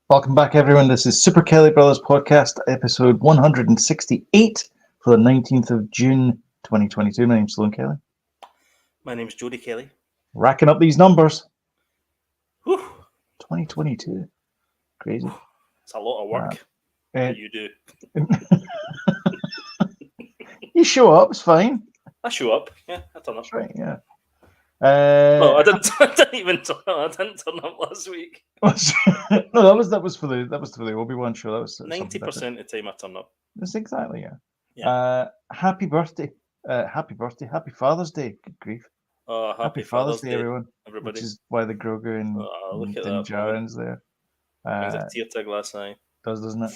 Welcome back, everyone. This is Super Kelly Brothers Podcast, episode 168 for the 19th of June, 2022. My name's Sloan Kelly. My name's Jody Kelly. Racking up these numbers. Whew. 2022. Crazy. It's a lot of work that you do. You show up, it's fine. I show up. Yeah, I turn up. That's right, yeah. No, I didn't even turn up. I didn't turn up last week. No, that was for the ObiWan show. That was 90% of the time I turn up. That's exactly, yeah. Yeah. Happy birthday. Happy Father's Day. Good grief. Happy Father's Day, everyone. everybody. Which is why the Grogu and look at Din that. Djarin's there. Brings a tear to a glass eye. Doesn't it?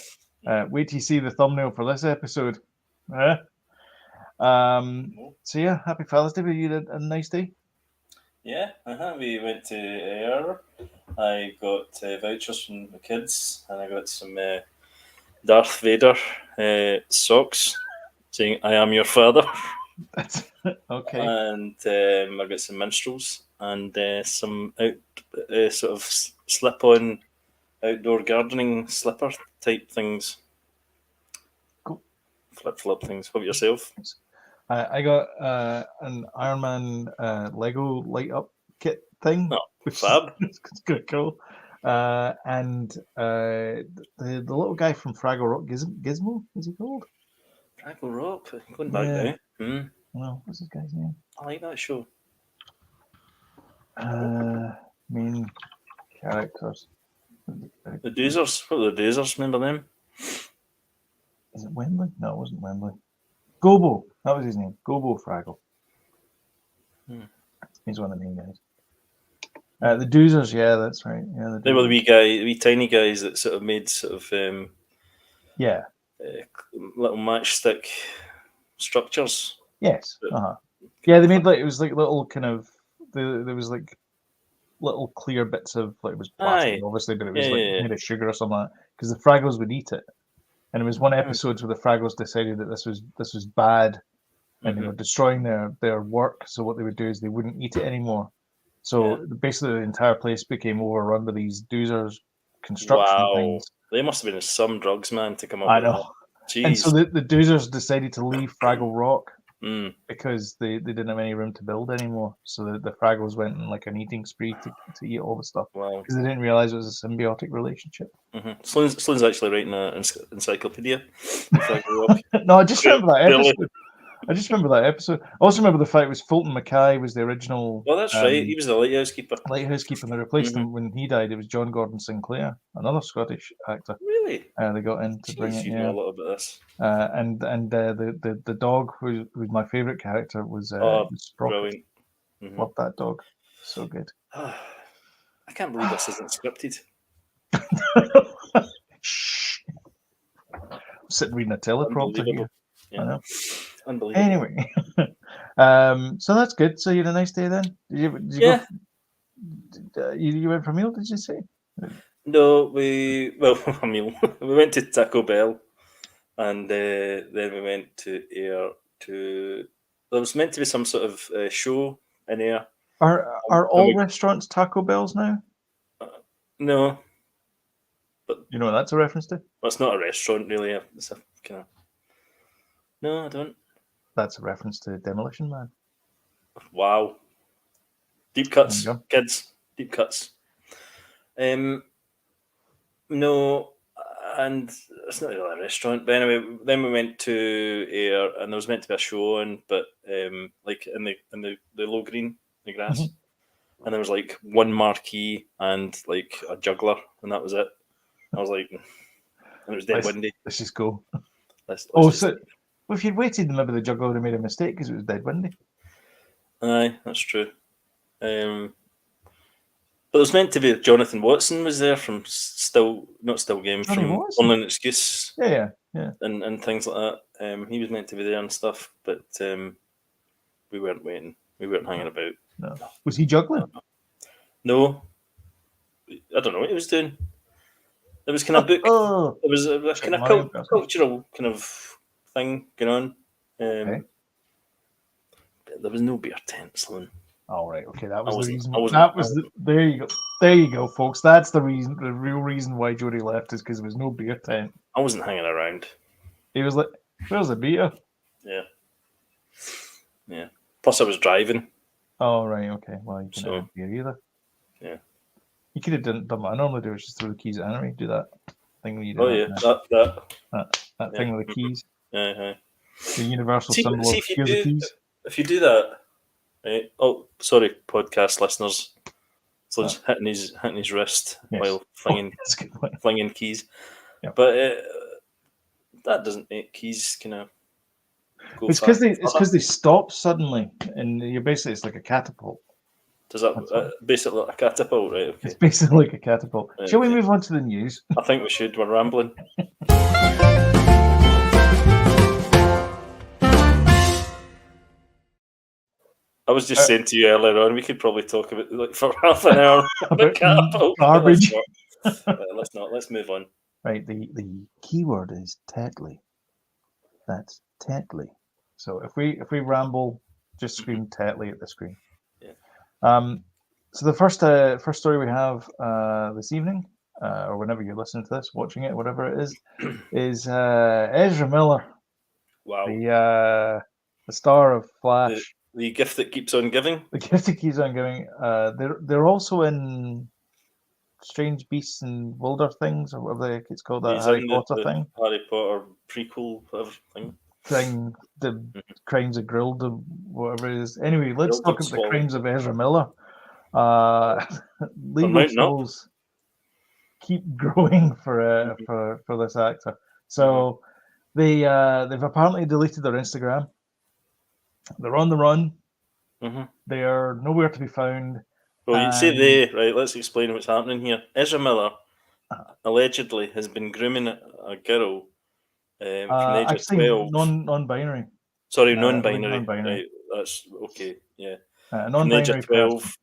Wait till you see the thumbnail for this episode. So yeah, happy Father's Day. You had a nice day? Yeah, we went to Air. I got vouchers from the kids, and I got some Darth Vader socks saying "I am your father." That's okay. And I got some minstrels and some sort of slip-on outdoor gardening slipper type things. Cool. Flip things. What about yourself? I got an Iron Man Lego light up kit thing. Oh, fab. It's good, cool. And the little guy from Fraggle Rock, Gizmo, is he called? Fraggle Rock, going back now. Well, what's this guy's name? I like that show. Main characters. The Doozers. What were the Doozers? Remember them? Is it Wembley? No, it wasn't Wembley. Gobo. That was his name. Gobo Fraggle. He's one of the main guys. The Doozers, yeah, that's right. Yeah, they were the wee tiny guys that sort of made little matchstick structures. Yes. Yeah, they made it was like little kind of there was like little clear bits of it was plastic, obviously, but it was made of sugar or something like that, because the Fraggles would eat it. And it was one episode where the Fraggles decided that this was bad, and they were destroying their work. So what they would do is they wouldn't eat it anymore. So basically, the entire place became overrun by these Doozers construction things. They must have been some drugs, man, to come up with that. Jeez. And so the Doozers decided to leave Fraggle Rock because they didn't have any room to build anymore. So the Fraggles went on like an eating spree to eat all the stuff because they didn't realize it was a symbiotic relationship. Sloan's actually writing an encyclopedia. Fraggle Rock. No, I just remember that episode. I also remember the fact it was Fulton Mackay was the original. Oh, that's right. He was the lighthouse keeper. And they replaced him when he died. It was John Gordon Sinclair, another Scottish actor. Really? They got in to bring it. You know a lot about this. And the dog who was my favourite character was Sprocket. Brilliant. Love that dog. So good. I can't believe this isn't scripted. Shh. I'm sitting reading a teleprompter here. Yeah. I know. Unbelievable. Anyway, so that's good. So you had a nice day then? Did you go? You went for a meal? Did you say? No, a meal. We went to Taco Bell, and then we went to Air. There was meant to be some sort of show in Air. Are all restaurants Taco Bells now? No, but you know what that's a reference to? Well, it's not a restaurant really. It's a kind of. No, I don't. That's a reference to Demolition Man. Wow. Deep cuts, kids. Deep cuts. No, and it's not really a restaurant. But anyway, then we went to Air, and there was meant to be a show on, but like in the low green, the grass, and there was like one marquee and like a juggler, and that was it. I was like, and it was dead windy. Let's just go. Well, if you'd waited, maybe the juggler would have made a mistake because it was dead windy. Aye, that's true. But it was meant to be Jonathan Watson was there from not Still Game, from Only an Excuse. Yeah. And things like that. He was meant to be there and stuff, but we weren't waiting. We weren't hanging about. No. Was he juggling? No. I don't know what he was doing. It was kind of book. It was a kind of cultural kind of thing going on. There was no beer tent, Sloan. All right, okay, that was the reason. There you go. There you go, folks. That's the reason. The real reason why Jody left is because there was no beer tent. I wasn't hanging around. He was like, "Where's the beer?" Yeah. Plus, I was driving. Oh right, okay. Well, you can't have beer either. Yeah. You could have done what I normally do, is just throw the keys at Henry. Do that thing where you do. Oh yeah, that thing with the keys. Yeah. The universal symbol of here's the keys. If you do that, right? Oh, sorry, podcast listeners. So he's hitting his wrist while flinging keys. Yep. But that doesn't make keys kind of go. It's because they stop suddenly, and you're basically, it's like a catapult. Does that basically like a catapult, right? Okay. It's basically like a catapult. Right, Shall we move on to the news? I think we should. We're rambling. I was just saying to you earlier on, we could probably talk about like for half an hour about catapult. Garbage. Let's not. Let's move on. Right. The keyword is Tetley. That's Tetley. So if we ramble, just scream Tetley at the screen. Yeah. So the first story we have this evening, or whenever you're listening to this, watching it, whatever it is Ezra Miller. Wow. The star of Flash. The gift that keeps on giving. The gift that keeps on giving. They're also in Strange Beasts and Wilder Things, or whatever it's called, that Harry Potter thing. Harry Potter prequel, whatever thing. The Crimes of Grilled, whatever it is. Anyway, let's talk about the crimes of Ezra Miller. Legal troubles keep growing for this actor. So they've apparently deleted their Instagram. They're on the run. They are nowhere to be found. Well, you say they, right? Let's explain what's happening here. Ezra Miller allegedly has been grooming a girl from the age of 12. Non-binary. Sorry, non-binary. Right, that's okay. Yeah. From the age of 12.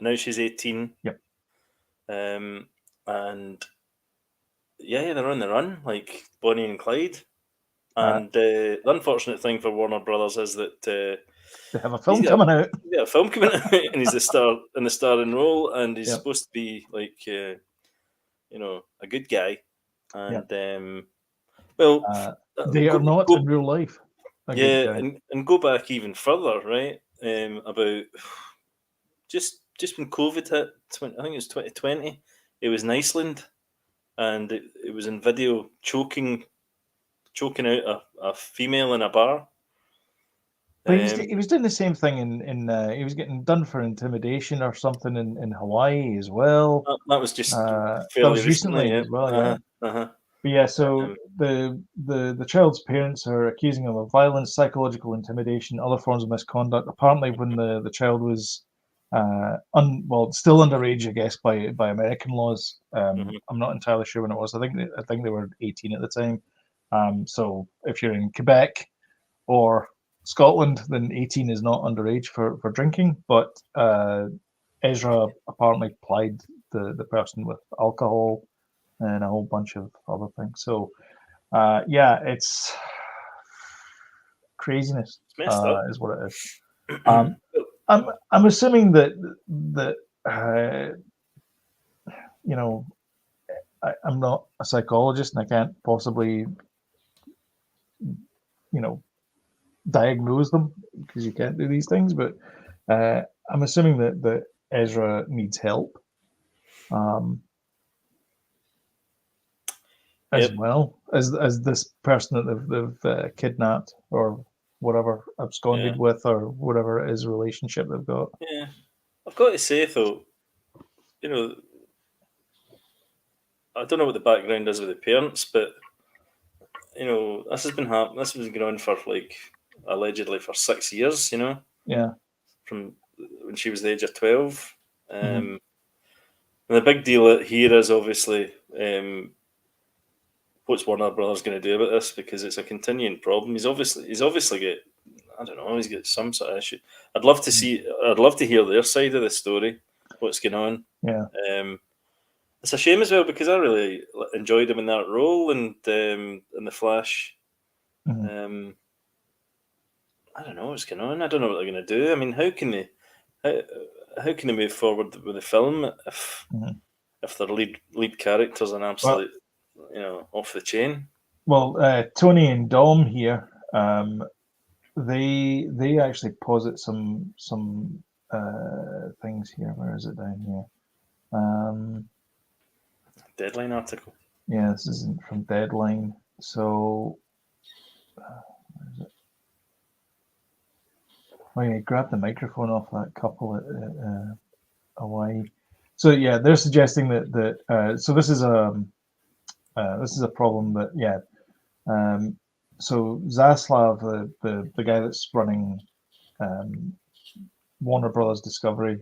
Now she's 18. Yep. And yeah, they're on the run, like Bonnie and Clyde. And the unfortunate thing for Warner Brothers is that they have a film coming out. Yeah, a film coming out, and he's the star in the starring role, and he's supposed to be like, a good guy. And they are not in real life. And go back even further, right? About just when COVID hit, I think it was 2020. It was in Iceland, and it was in video choking out a female in a bar. But he was doing the same thing in he was getting done for intimidation or something in Hawaii as well. That was just fairly recently as well. But yeah, so the child's parents are accusing him of violence, psychological intimidation, other forms of misconduct. Apparently, when the child was still underage, I guess by American laws. I'm not entirely sure when it was. I think they were 18 at the time. So if you're in Quebec or Scotland, then 18 is not underage for drinking. But Ezra apparently plied the person with alcohol and a whole bunch of other things. So it's craziness. It's messed up. Is what it is. I'm assuming that I'm not a psychologist and I can't possibly diagnose them because you can't do these things, but I'm assuming that Ezra needs help as well as this person that they've kidnapped or whatever, absconded with, or whatever it is relationship they've got. Yeah, I've got to say though, I don't know what the background is with the parents, but this has been happening. This has been going on for allegedly for 6 years. From when she was the age of 12. And the big deal here is obviously what's Warner Brothers going to do about this, because it's a continuing problem. He's obviously got, I don't know, he's got some sort of issue. I'd love to hear their side of the story, what's going on. Yeah. It's a shame as well because I really enjoyed him in that role and in the Flash. I don't know what's going on. I don't know what they're going to do. I mean, how can they? how can they move forward with the film if their lead character's an absolute, off the chain? Well, Tony and Dom here, they actually posit some things here. Where is it down here? Deadline article. Yeah, this isn't from Deadline. So, where is it? Oh yeah, grab the microphone off that couple at Hawaii. So yeah, they're suggesting that so this is a problem that so Zaslav, the guy that's running Warner Brothers Discovery,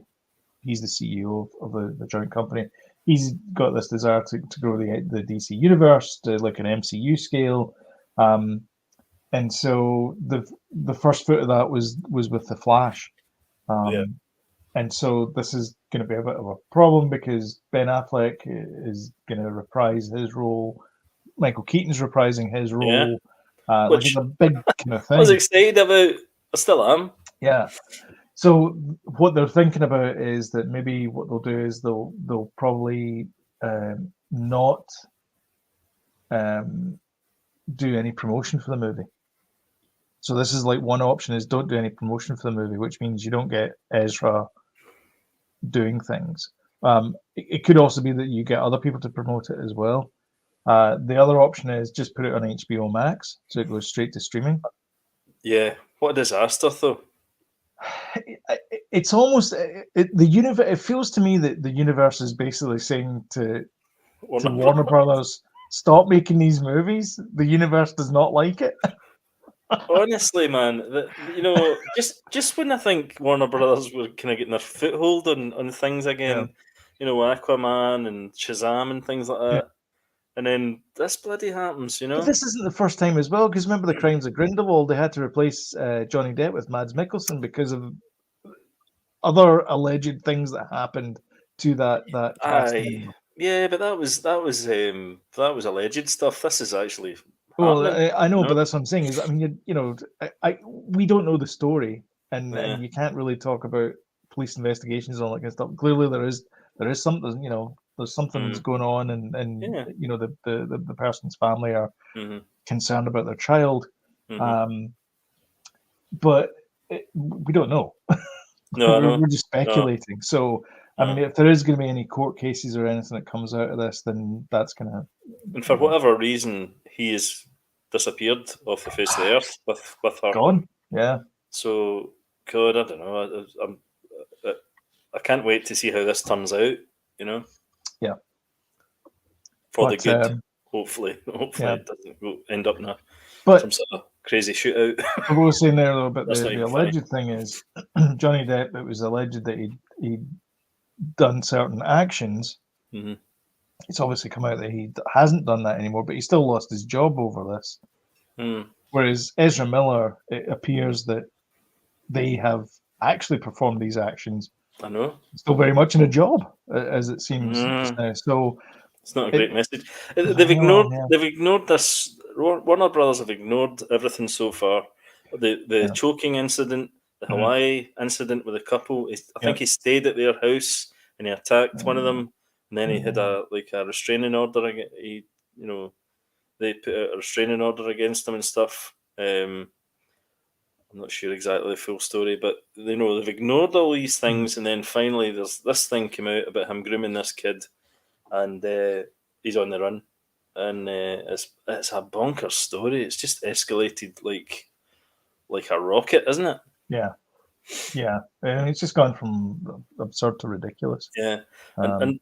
he's the CEO of the joint company. He's got this desire to grow the DC universe to like an MCU scale, and so the first foot of that was with the Flash, and so this is going to be a bit of a problem because Ben Affleck is going to reprise his role, Michael Keaton's reprising his role. Which is a big kind of thing. I was excited about. I still am. Yeah. So what they're thinking about is that maybe what they'll do is they'll probably not do any promotion for the movie. So this is like one option is don't do any promotion for the movie, which means you don't get Ezra doing things. It could also be that you get other people to promote it as well. The other option is just put it on HBO Max, so it goes straight to streaming. Yeah, what a disaster, though. It's almost the universe. It feels to me that the universe is basically saying to Warner Brothers, stop making these movies. The universe does not like it. Honestly, man, just when I think Warner Brothers were kind of getting their foothold on things again, Aquaman and Shazam and things like that. And then this bloody happens, But this isn't the first time as well, because remember the Crimes of Grindelwald, they had to replace Johnny Depp with Mads Mikkelsen because of other alleged things that happened to that casting. Yeah, but that was alleged stuff. This is actually well, I know, but that's what I'm saying is, I mean, we don't know the story, and you can't really talk about police investigations and all that kind of stuff. Clearly, there is something, there's something that's going on, and the person's family are concerned about their child, but we don't know. We're just speculating. So, I mean, if there is going to be any court cases or anything that comes out of this, then that's going to. And for whatever reason, he has disappeared off the face of the earth with her. Gone. Yeah. So, God, I don't know. I can't wait to see how this turns out. Yeah. For the good, hopefully it doesn't end up in some sort of crazy shootout. What we were saying there though about the alleged thing is Johnny Depp. It was alleged that he'd done certain actions. Mm-hmm. It's obviously come out that he hasn't done that anymore, but he still lost his job over this. Whereas Ezra Miller, it appears that they have actually performed these actions. I know. Still very much in a job, as it seems just now. So it's not a great message. They've ignored this. Warner Brothers have ignored everything so far. The choking incident, the Hawaii incident with a couple. I think he stayed at their house and he attacked one of them, and then he had a restraining order. They put out a restraining order against him and stuff. I'm not sure exactly the full story, but they've ignored all these things, and then finally there's this thing came out about him grooming this kid, and he's on the run, and it's a bonkers story. It's just escalated like a rocket, isn't it? Yeah, and it's just gone from absurd to ridiculous. Yeah, and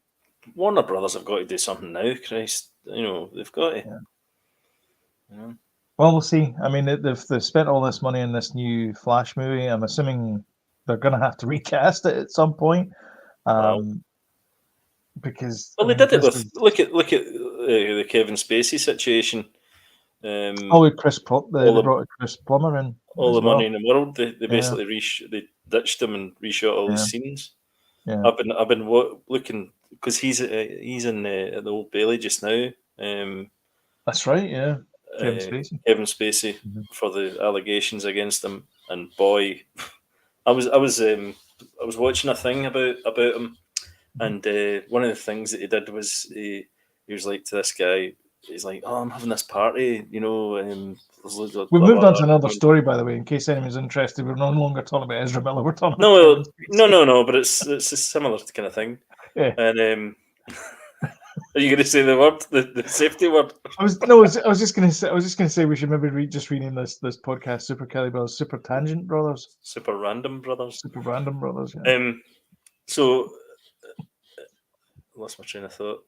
Warner Brothers have got to do something now. Christ, they've got to. Yeah. Well, we'll see. I mean, they've spent all this money in this new Flash movie. I'm assuming they're going to have to recast it at some point. Because they did it with look at the Kevin Spacey situation. With Chris they brought Chris Plummer in. All the money in the world. They basically they ditched him and reshot all the scenes. Yeah. I've been looking because he's in the Old Bailey just now. That's right. Yeah. Kevin Spacey for the allegations against him, and boy, I was was watching a thing about him, and one of the things that he did was he was like to this guy, he's like, "Oh, I'm having this party, you know." We've moved on to another story, by the way, in case anyone's interested. We're no longer talking about Ezra Miller. We're talking about no, but it's a similar kind of thing. Yeah. And are you going to say the word, the safety word? I was just going to say we should maybe just rename this podcast Super Kelly Brothers, Super Tangent Brothers, Super Random Brothers, Super Random Brothers. Yeah. So lost my train of thought.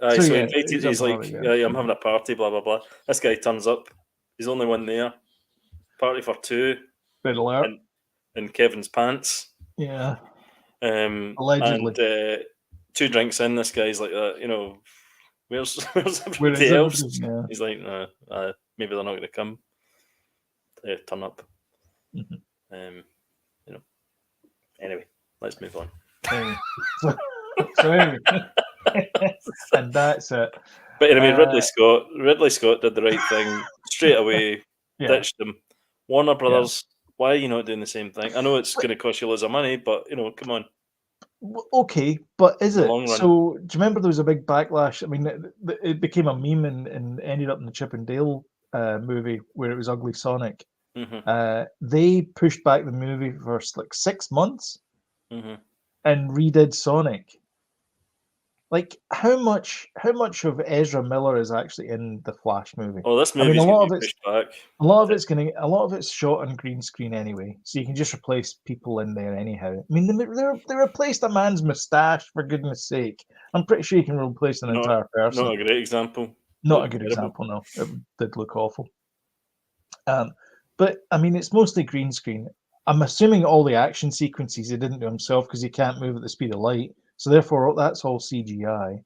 So he yeah, invited. He's like, "Yeah, I'm having a party." Blah blah blah. This guy turns up. He's the only one there. Party for two. Red alert. In Kevin's pants. Yeah. Allegedly. And 2 drinks in, this guy's like, you know, where's everybody else? Yeah. He's like, no, maybe they're not going to come. Turn up. Mm-hmm. You know. Anyway, let's move on. So anyway. And that's it. But anyway, Ridley Scott did the right thing straight away. Ditched him. Warner Brothers, why are you not doing the same thing? I know it's going to cost you loads of money, but you know, come on. Okay, but is it? So do you remember there was a big backlash? I mean, it became a meme and ended up in the Chip and Dale movie where it was Ugly Sonic. Mm-hmm. They pushed back the movie for like 6 months and redid Sonic. Like how much of Ezra Miller is actually in the Flash movie? Oh, this movie's going to be pushed back. A lot of it's shot on green screen anyway, so you can just replace people in there anyhow. I mean, they replaced a man's mustache, for goodness sake. I'm pretty sure you can replace an entire person. Not a great example. Not a good example, no. It did look awful. But I mean, it's mostly green screen. I'm assuming all the action sequences he didn't do himself because he can't move at the speed of light. So therefore, that's all CGI.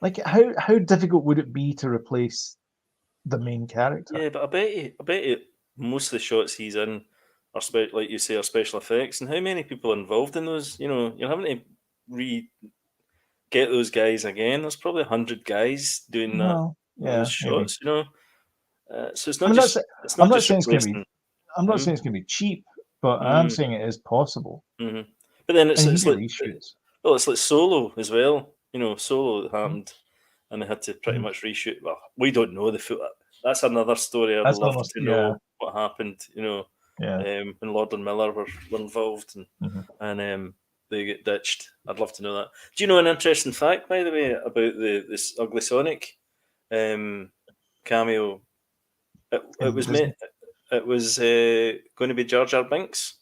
Like, how difficult would it be to replace the main character? Yeah, but I bet you most of the shots he's in are like you say, are special effects. And how many people are involved in those? You know, you're having to get those guys again. There's probably 100 guys doing those shots. Maybe. You know, so it's not I'm not saying it's going to be cheap, but I'm saying it is possible. Mm-hmm. But then it's like Solo as well. You know, Solo happened, and they had to pretty much reshoot. Well, we don't know the full. That's another story. I'd love to know what happened. You know, when Lord and Miller were involved, and they get ditched. I'd love to know that. Do you know an interesting fact, by the way, about this Ugly Sonic cameo? It was made. It was going to be Jar Jar Binks.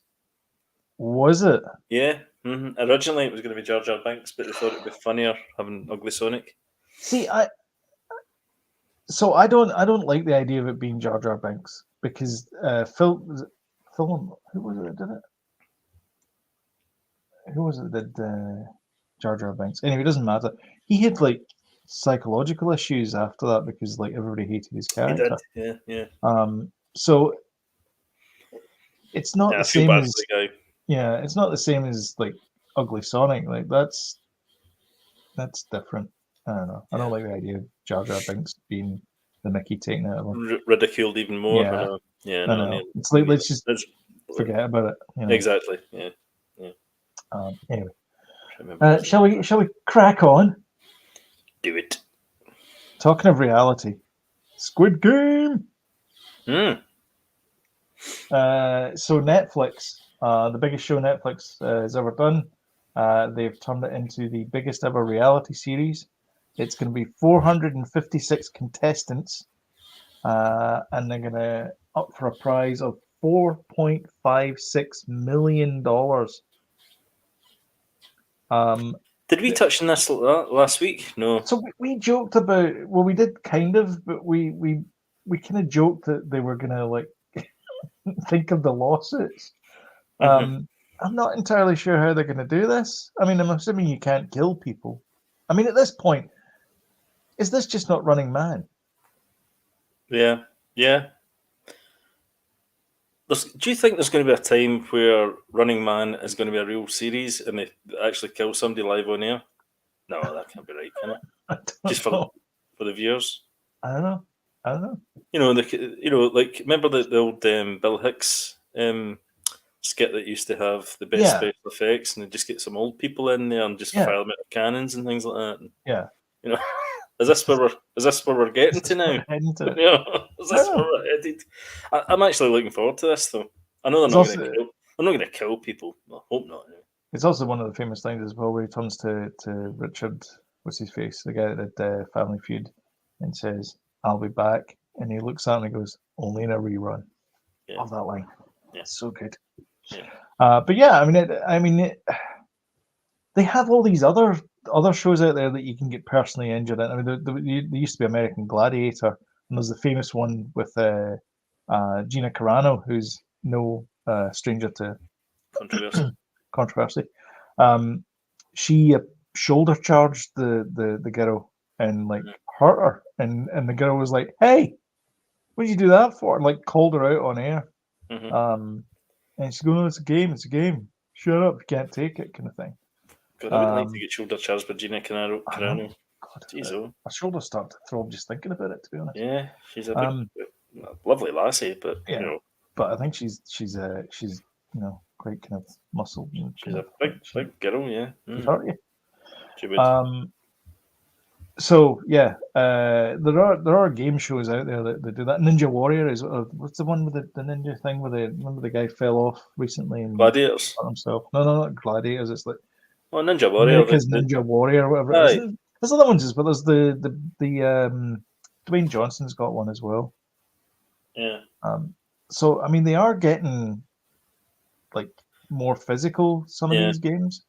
Was it? Yeah. Mm-hmm. Originally, it was going to be Jar Jar Binks, but they thought it'd be funnier having Ugly Sonic. See, I don't like the idea of it being Jar Jar Binks because Phil, who was it that did it? Who was it that did Jar Jar Binks? Anyway, it doesn't matter. He had like psychological issues after that because like everybody hated his character. He did, yeah. So it's not the same as the guy. Yeah, it's not the same as like Ugly Sonic. Like that's different. I don't know. I don't like the idea of Jar Jar Binks being the Mickey taken out of him. Ridiculed even more. I know. It's like let's just forget about it. You know? Exactly. Yeah. Anyway, shall we crack on? Do it. Talking of reality, Squid Game. So Netflix, the biggest show Netflix has ever done, they've turned it into the biggest ever reality series. It's going to be 456 contestants, and they're going to up for a prize of $4.56 million. Did we touch on this last week? No. So we joked about. Well, we did kind of, but we kind of joked that they were going to like think of the lawsuits. I'm not entirely sure how they're going to do this. I mean, I'm assuming you can't kill people. I mean, at this point, is this just not Running Man? Yeah. Do you think there's going to be a time where Running Man is going to be a real series and they actually kill somebody live on air? No, that can't be right, can it? Just for the viewers. I don't know. You know, like remember the old Bill Hicks skit that used to have the best special effects, and they just get some old people in there and just fire them out of cannons and things like that. And, you know, is this where we're getting to now? Is this where we're headed? I'm actually looking forward to this, though. I know they're not going to kill people. I hope not. Anyway. It's also one of the famous things as well, where he turns to Richard, what's his face, the guy that did Family Feud, and says, "I'll be back." And he looks at him and he goes, "Only in a rerun." Love that line. Yeah, it's so good. Yeah. But yeah, I mean, they have all these other shows out there that you can get personally injured in. I mean, there used to be American Gladiator, and there's the famous one with Gina Carano, who's no stranger to controversy. She shoulder charged the girl and like hurt her, and the girl was like, "Hey, what did you do that for?" And like called her out on air. And she's going, "Oh, it's a game. Shut up, you can't take it," kind of thing. God, I would like to get shoulder charged by Gina Carano. Jeez, my shoulders start to throb just thinking about it, to be honest. Yeah, she's a lovely lassie, but you know. But I think she's quite kind of muscled. She's a big girl, yeah. She'd hurt you. She would. So yeah, there are game shows out there that do that. Ninja Warrior is what's the one with the ninja thing where remember the guy fell off recently and Gladiators hurt himself? No, not Gladiators. It's like Ninja Warrior. America's Ninja Warrior, whatever. There's other ones as well. There's the Dwayne Johnson's got one as well. Yeah. So I mean, they are getting like more physical. Some of these games.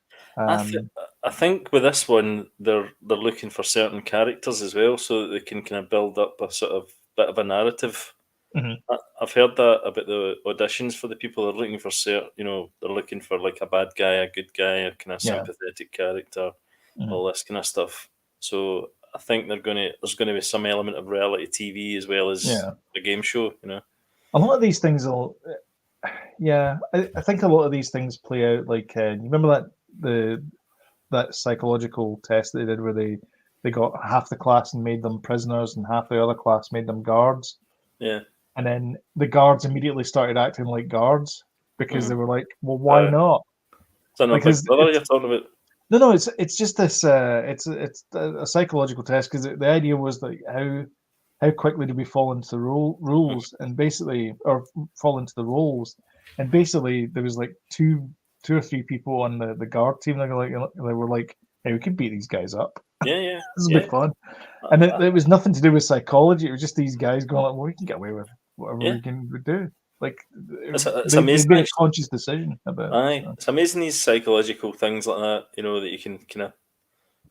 I think with this one, they're looking for certain characters as well, so that they can kind of build up a sort of bit of a narrative. I've heard that about the auditions for the people. They're looking for they're looking for like a bad guy, a good guy, a kind of sympathetic character, all this kind of stuff. So I think there's going to be some element of reality TV as well as the game show. You know, a lot of these things will. Yeah, I think a lot of these things play out like you remember that psychological test they did where they got half the class and made them prisoners and half the other class made them guards. Yeah. And then the guards immediately started acting like guards because they were like, well, why not? So not like brother you're talking about. No, it's just this it's a psychological test because the idea was like how quickly do we fall into the rules and basically or fall into the roles, and basically there was like two or three people on the guard team that they were like, "Hey, we can beat these guys up." Yeah. This is a bit fun. And it was nothing to do with psychology. It was just these guys going like, "Well, we can get away with whatever we can do." Like it's amazing. They made a conscious decision about it. It's amazing these psychological things like that. You know that you can kind of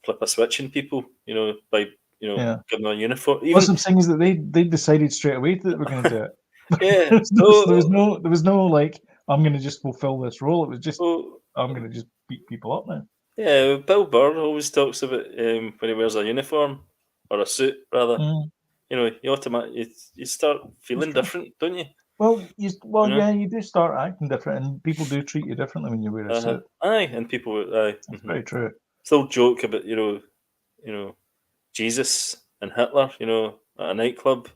flip a switch in people. You know by giving them a uniform. What's I'm saying is that they decided straight away that we're going to do it. Yeah. there was no like, I'm going to just fulfill this role. It was just, I'm going to just beat people up now. Yeah, Bill Burr always talks about when he wears a uniform or a suit, rather. You know, you start feeling different, don't you? Well, you do start acting different, and people do treat you differently when you wear a suit. And people, That's very true. Still joke about you know, Jesus and Hitler, you know, at a nightclub.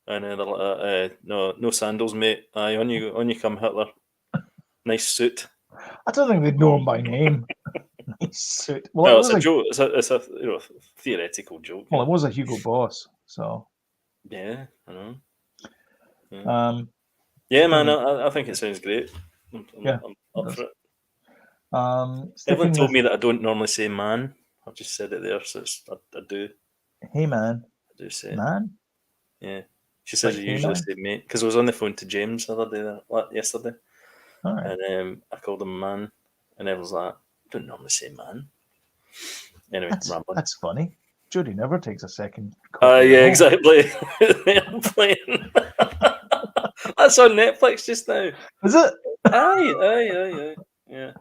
And they're like, no sandals, mate. Aye, on you come, Hitler. Nice suit. I don't think they'd know him by name. Nice suit. Well, no, it's a joke. It's a theoretical joke. Well, it was a Hugo Boss, so. Yeah, I know. Yeah, man, I think it sounds great. I'm up for it. Everyone told me that I don't normally say man. I've just said it there, so I do. Hey, man. I do say man? Yeah. She says you usually say mate, because I was on the phone to James the other day, yesterday, and I called him man, and everyone's like, I don't normally say man. Anyway, that's funny. Jodie never takes a second. Yeah, exactly. Airplane. That's on Netflix just now. Is it? Aye. Yeah.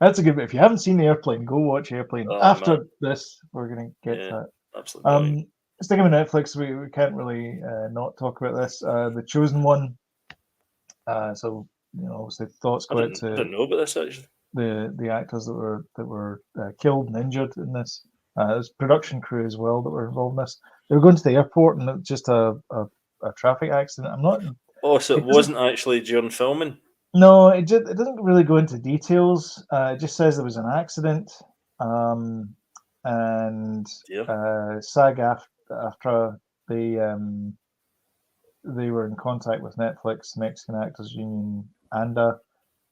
That's a good bit. If you haven't seen Airplane, go watch Airplane. After this, we're going to get to that. Absolutely. Sticking with Netflix, we can't really not talk about this. The Chosen One. So obviously thoughts go out to. I don't know about this actually. The actors that were killed and injured in this. There's production crew as well that were involved in this. They were going to the airport and just a traffic accident. I'm not. Oh, so it wasn't actually during filming. No, it doesn't really go into details. It just says there was an accident, and SAG-AFTRA they were in contact with Netflix, Mexican Actors Union, ANDA,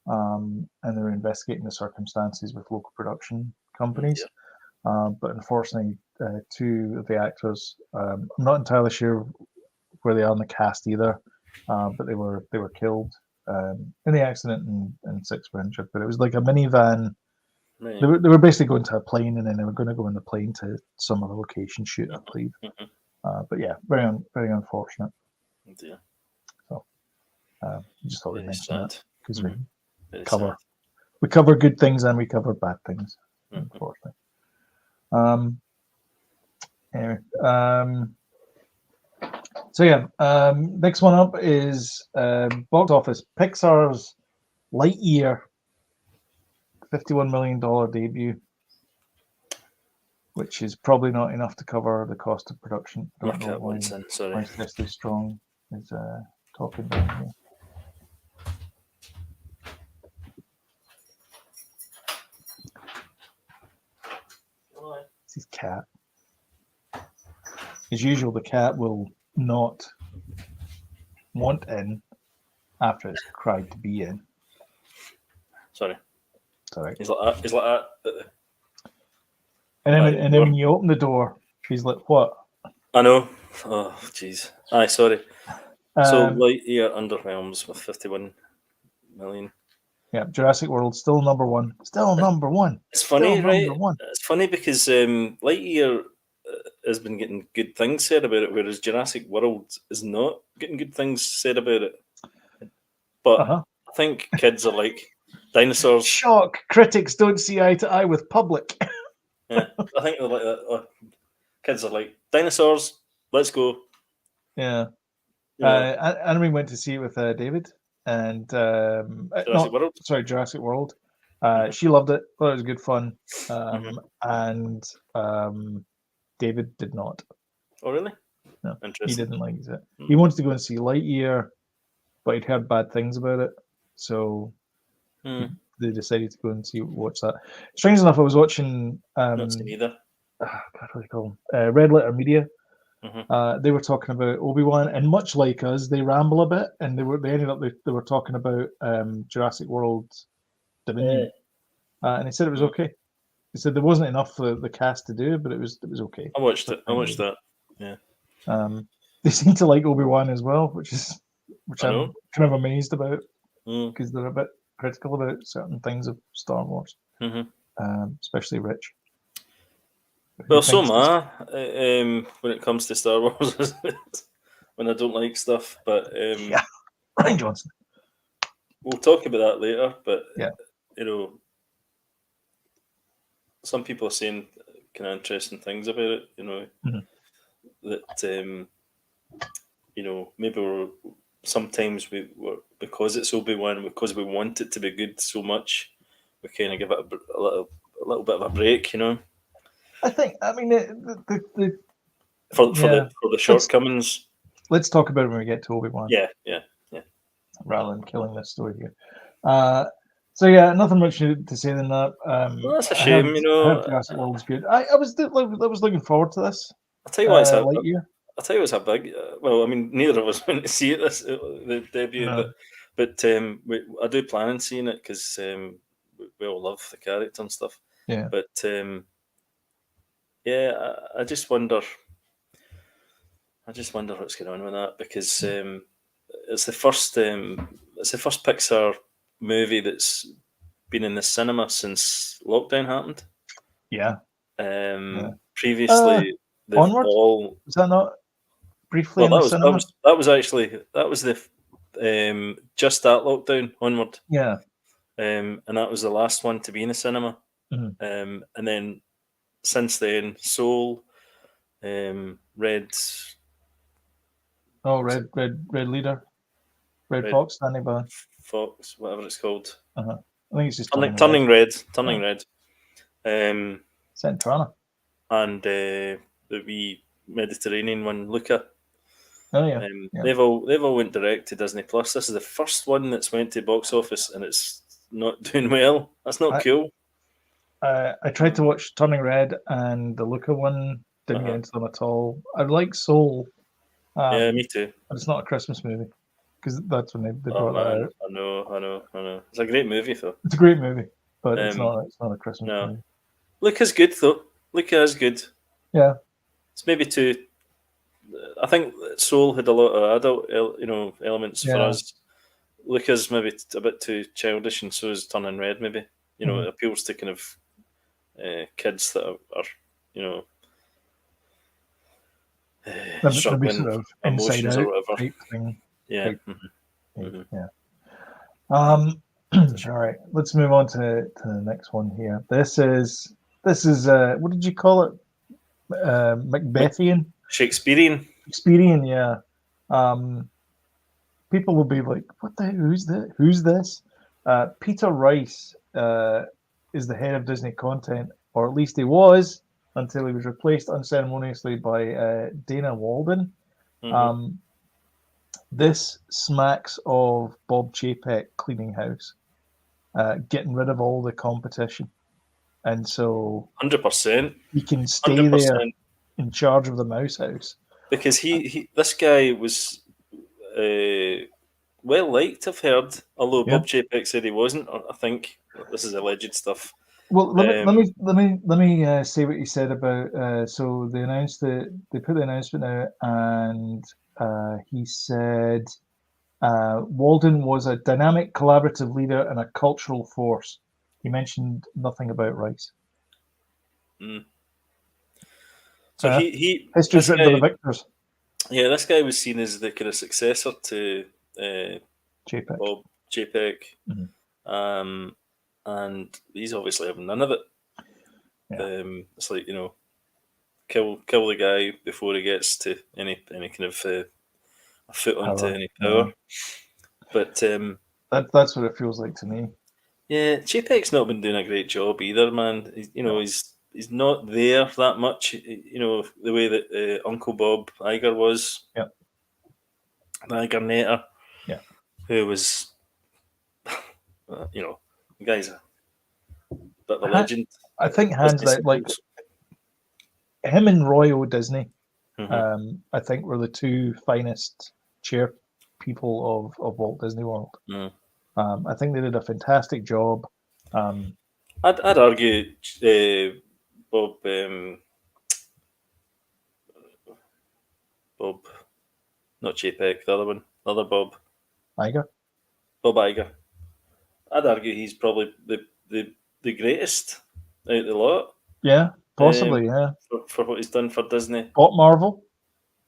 and they were investigating the circumstances with local production companies. But unfortunately, two of the actors, I'm not entirely sure where they are in the cast either, but they were killed in the accident, and 6 were injured. But it was like a minivan. Right. They were basically going to a plane, and then they were going to go in the plane to some other location shoot, I believe. But yeah, very unfortunate. Yeah. So just thought we'd mention that because we cover good things and we cover bad things, unfortunately. Anyway, so yeah, next one up is box office. Pixar's Lightyear, $51 million debut, which is probably not enough to cover the cost of production. I don't know why Cecily Strong is talking down here. It's his cat. As usual, the cat will not want in after it's cried to be in. Sorry. Sorry. He's like that. And then when you open the door, he's like, "What?" I know. Oh, jeez. Aye, sorry. So Lightyear underwhelms with 51 million. Yeah, Jurassic World still number one. Still number one. It's funny, right? It's funny because Lightyear has been getting good things said about it, whereas Jurassic World is not getting good things said about it. But I think kids are like dinosaurs. Shock! Critics don't see eye to eye with public. Yeah, I think they're like that. Kids are like dinosaurs. Let's go. Yeah. Anne went to see it with David and Jurassic World. She loved it. Thought it was good fun. And David did not. Oh, really? No, he didn't like it. He wanted to go and see Lightyear, but he'd heard bad things about it, so they decided to watch that. Strange enough, I was watching. Not seen either. God, what do they call them? Red Letter Media. They were talking about ObiWan, and much like us, they ramble a bit, and they ended up they were talking about Jurassic World Dominion, and they said it was okay. They said there wasn't enough for the cast to do, but it was okay. I watched it. I watched that. Yeah. They seem to like Obi-Wan as well, which I'm kind of amazed about because they're a bit critical about certain things of Star Wars, especially Rich. Well, so am I when it comes to Star Wars. When I don't like stuff, but yeah, Ryan Johnson. We'll talk about that later. But yeah, some people are saying kind of interesting things about it. That maybe sometimes we because it's Obi-Wan, because we want it to be good so much, we kind of give it a little bit of a break. I think. I mean, for the shortcomings. Let's talk about it when we get to Obi-Wan. Yeah. Rather than killing this story here. So yeah, nothing much to say than that. Well, that's a shame, Jurassic World's good. I was looking forward to this. I'll tell you why it's Lightyear. I'll tell you what's a big. Well, I mean, neither of us went to see it the debut, but I do plan on seeing it because we all love the character and stuff. Yeah. But I just wonder. What's going on with that because it's the first Pixar movie that's been in the cinema since lockdown happened. Yeah. Previously, Onward? Is that not briefly in the cinema? That was the just that lockdown, Onward. Yeah. And that was the last one to be in the cinema. And then since then, Soul, Red. Oh, Red Leader, Red Fox, standing by Fox, whatever it's called. I think it's just Turning Red. Centrana. And the wee Mediterranean one, Luca. Oh yeah. They've all went direct to Disney Plus. This is the first one that's went to box office, and it's not doing well. That's not cool. I tried to watch Turning Red and the Luca one. Didn't get into them at all. I like Soul. Yeah, me too. But it's not a Christmas movie because that's when they brought that out. I know. It's a great movie, though. It's a great movie, but it's not a Christmas movie. Luca's good, though. Luca is good. Yeah. It's maybe too. I think Soul had a lot of adult, elements for us. Luca's maybe a bit too childish, and so is Turning Red. Maybe it appeals to kind of kids that are struggling sort of emotions or whatever. Type thing. Yeah. Yeah. All right. Let's move on to the next one here. This is what did you call it? Macbethian. Shakespearean, yeah. People will be like, "What the? Who's this?" Peter Rice is the head of Disney content, or at least he was until he was replaced unceremoniously by Dana Walden. This smacks of Bob Chapek cleaning house, getting rid of all the competition, and so 100%, he can stay there in charge of the Mouse House because this guy was well liked. I've heard, although Bob Chapek said he wasn't. I think this is alleged stuff. Well, let me say what you said about. So they announced they put the announcement out, and he said Walden was a dynamic, collaborative leader and a cultural force. He mentioned nothing about Rice. So he history's written for the victors. Yeah, this guy was seen as the kind of successor to Chapek. Bob Chapek. And he's obviously having none of it. It's like, kill the guy before he gets to any kind of a foot onto any power. But that's what it feels like to me. Yeah, Chapek's not been doing a great job either, man. He's not there that much. The way that Uncle Bob Iger was. Yeah. The Iger-nator. Yeah. Who was, the guy's a bit of a legend. I think hands down, like him and Roy O. Disney, I think were the two finest chair people of Walt Disney World. I think they did a fantastic job. I'd argue Bob, not Chapek, the other one, the other Bob. Iger? Bob Iger. I'd argue he's probably the greatest out of the lot. Yeah, possibly, yeah. For what he's done for Disney. Bought Marvel.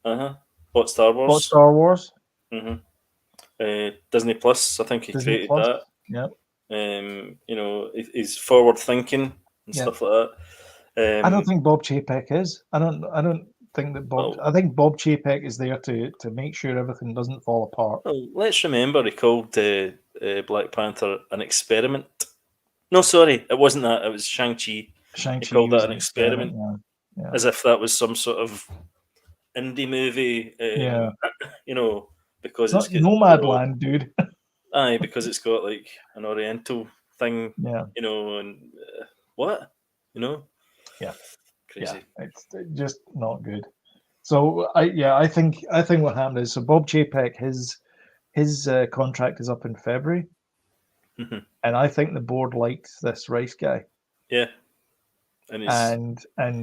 Bought Star Wars. Bought Star Wars. Disney Plus, I think he created that. Yeah. He's forward thinking and stuff like that. I don't think Bob Chapek is. I don't think that Bob. I think Bob Chapek is there to make sure everything doesn't fall apart. Well, let's remember he called Black Panther an experiment. No, sorry, it wasn't that. It was Shang-Chi. He called that an experiment, as if that was some sort of indie movie. Because it's Nomadland, dude. Aye, because it's got like an Oriental thing. Yeah. And what? Yeah. Crazy. Yeah, it's just not good. So I think what happened is, so Bob Chapek, his contract is up in February, and I think the board liked this Rice guy. Yeah. And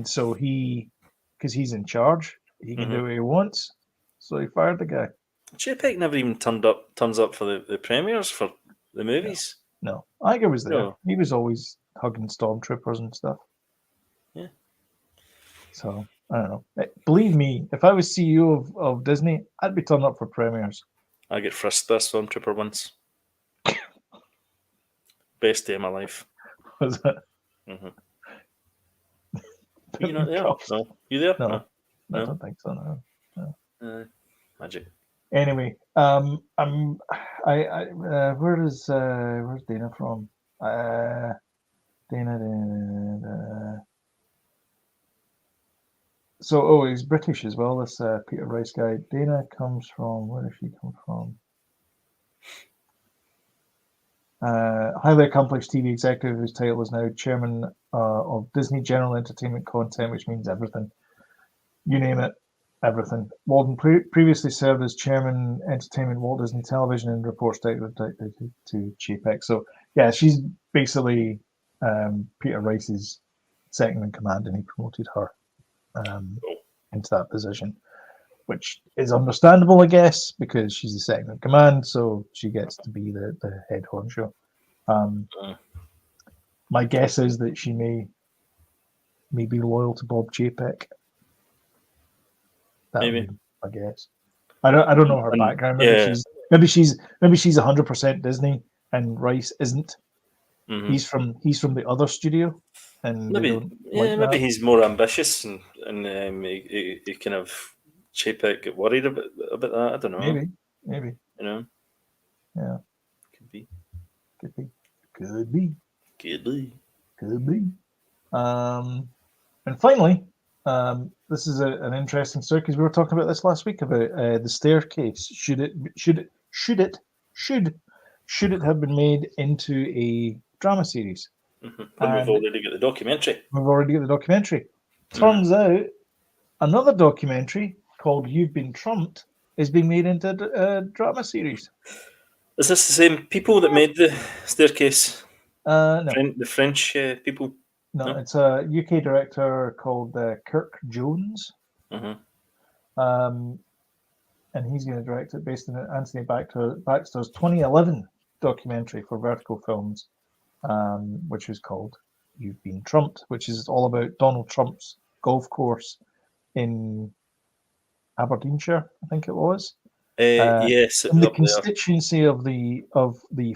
so because he's in charge, he can do what he wants. So he fired the guy. Chapek never even turns up for the premieres for the movies. No. Iger was there. No. He was always hugging stormtroopers and stuff. Yeah. So I don't know. Believe me, if I was CEO of Disney, I'd be turning up for premieres. I get frisked by a stormtrooper once. Best day of my life. Was it? You not there? No. You there? No. I don't think so. No. Magic. Anyway, where's Dana from? Dana. So, he's British as well, this Peter Rice guy. Dana comes from, where does she come from? Highly accomplished TV executive whose title is now chairman of Disney General Entertainment Content, which means everything. You name it, everything. Walden previously served as chairman Entertainment Walt Disney Television and reports directly to Chapek. So, yeah, she's basically Peter Rice's second in command, and he promoted her into that position, which is understandable, I guess, because she's the second in command, so she gets to be the head honcho. My guess is that she may be loyal to Bob Chapek. That would be my guess. I don't know her background. Maybe she's 100% Disney and Rice isn't. Mm-hmm. He's from the other studio, and maybe he's more ambitious and he kind of Chapek get worried about that. I don't know. Maybe. You know. Yeah. Could be. And finally, this is an interesting story because we were talking about this last week about the staircase. Should it have been made into a drama series? Mm-hmm. And we've already got the documentary. Turns out another documentary called "You've Been Trumped" is being made into a drama series. Is this the same people that made the staircase? No. The French people? No, it's a UK director called Kirk Jones. Mm-hmm. And he's going to direct it based on Anthony Baxter's 2011 documentary for Vertical Films, which was called "You've Been Trumped," which is all about Donald Trump's golf course in Aberdeenshire, I think it was. Yes, in the constituency of the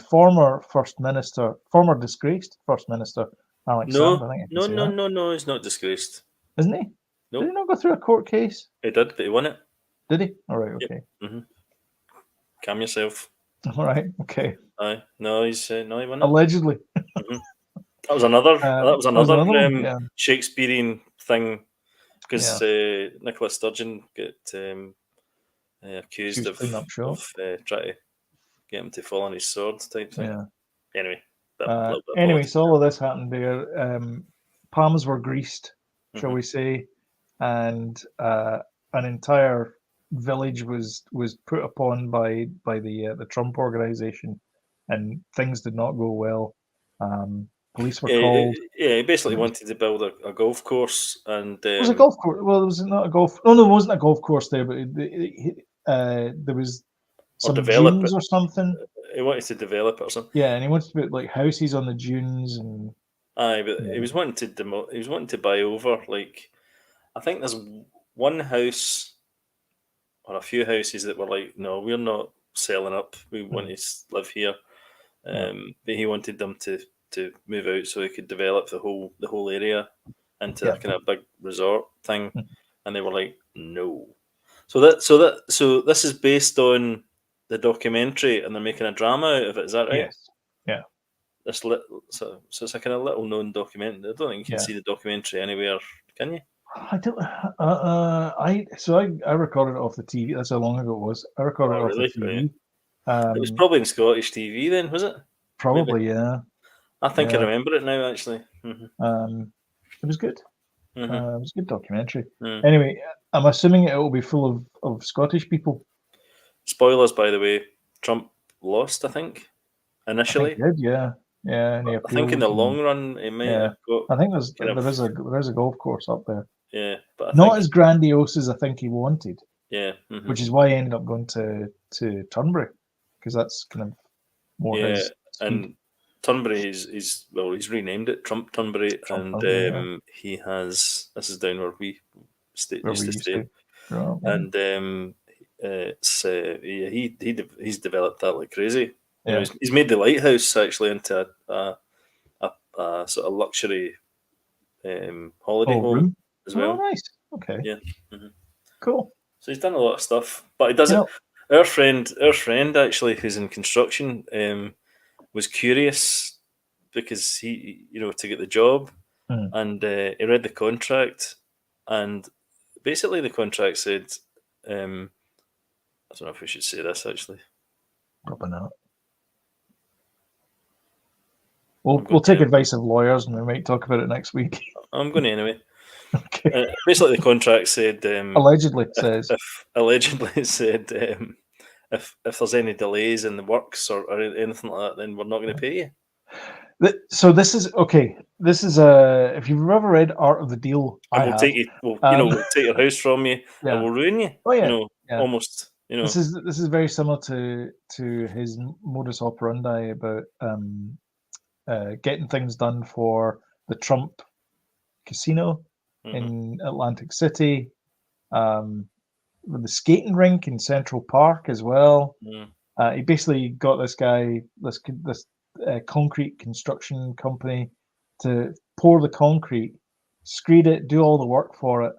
former disgraced First Minister Alex Salmond. I think no, he's not disgraced. Isn't he? No. Did he not go through a court case? He did, but he won it. Did he? All right, okay. Yep. Mm-hmm. Calm yourself. All right, okay. He won it. Allegedly. Mm-hmm. That was another Shakespearean thing because Nicola Sturgeon got accused of trying to get him to fall on his sword type thing. Yeah. Anyway, so all of this happened there. Palms were greased, shall we say, and an entire village was put upon by the Trump organization, and things did not go well. Police were called. Yeah, he basically wanted to build a golf course, and it was a golf course. Well, it was not a golf. Oh no, it wasn't a golf course there, but there was some dunes or something. He wanted to develop it or something. Yeah, and he wanted to put like houses on the dunes and. Aye, but he was wanting to buy over. Like, I think there's one house or a few houses that were like, no, we're not selling up. We want to live here. But he wanted them to move out so he could develop the whole area into a kind of big resort thing, and they were like, no. So this is based on the documentary, and they're making a drama out of it. Is that right? Yes. Yeah. So it's a kind of little known documentary. I don't think you can see the documentary anywhere, can you? I don't. I recorded it off the TV. That's how long ago it was. I recorded it off the TV. It was probably in Scottish TV then, was it? Probably, maybe. Yeah. I think I remember it now, actually. Mm-hmm. It was good. Mm-hmm. It was a good documentary. Anyway, I'm assuming it will be full of Scottish people. Spoilers, by the way. Trump lost, I think, initially. I think he did, yeah. I think in the long run, he may have got. I think there is a golf course up there. Yeah, but not as grandiose as I think he wanted. Yeah, which is why he ended up going to Turnberry, because that's kind of more his speed. And Turnberry is he's renamed it Trump Turnberry, and he has. This is down where we used to stay, and he's developed that like crazy. You know, he's made the lighthouse actually into a sort of luxury holiday home as well. Oh, nice. Okay. Yeah. Cool. So he's done a lot of stuff, but he doesn't. Our friend actually, who's in construction, was curious because he, to get the job, and he read the contract, and basically the contract said, I don't know if we should say this actually. Probably not. We'll take advice of lawyers, and we might talk about it next week. I'm going to anyway. Okay. Basically, the contract said allegedly says if there's any delays in the works or anything like that, then we're not going to pay you. So this is okay. This is if you've ever read Art of the Deal, we'll take you. We'll take your house from you, and we'll ruin you. Oh yeah, almost. This is very similar to his modus operandi about getting things done for the Trump casino in Atlantic City, with the skating rink in Central Park as well. He basically got this guy, this concrete construction company, to pour the concrete, screed it, do all the work for it,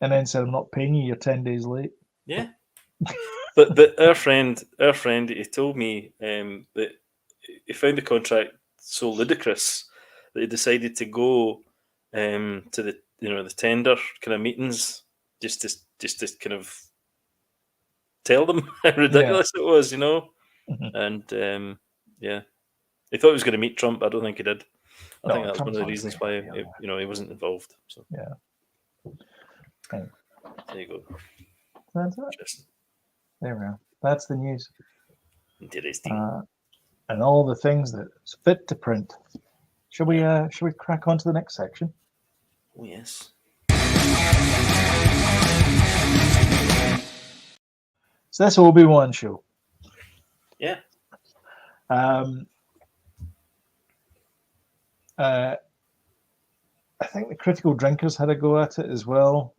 and then said, "I'm not paying you. You're 10 days late." Yeah, but our friend, he told me that he found the contract so ludicrous that he decided to go to the the tender kind of meetings just to kind of tell them how ridiculous it was, and he thought he was going to meet Trump. I don't think he did. I think that's one of the reasons why he wasn't involved. So there you go. That's it. There we are. That's the news. Interesting. And all the things that's fit to print. Shall we crack on to the next section? Oh yes. So that's ObiWan show. Yeah. I think the Critical Drinkers had a go at it as well.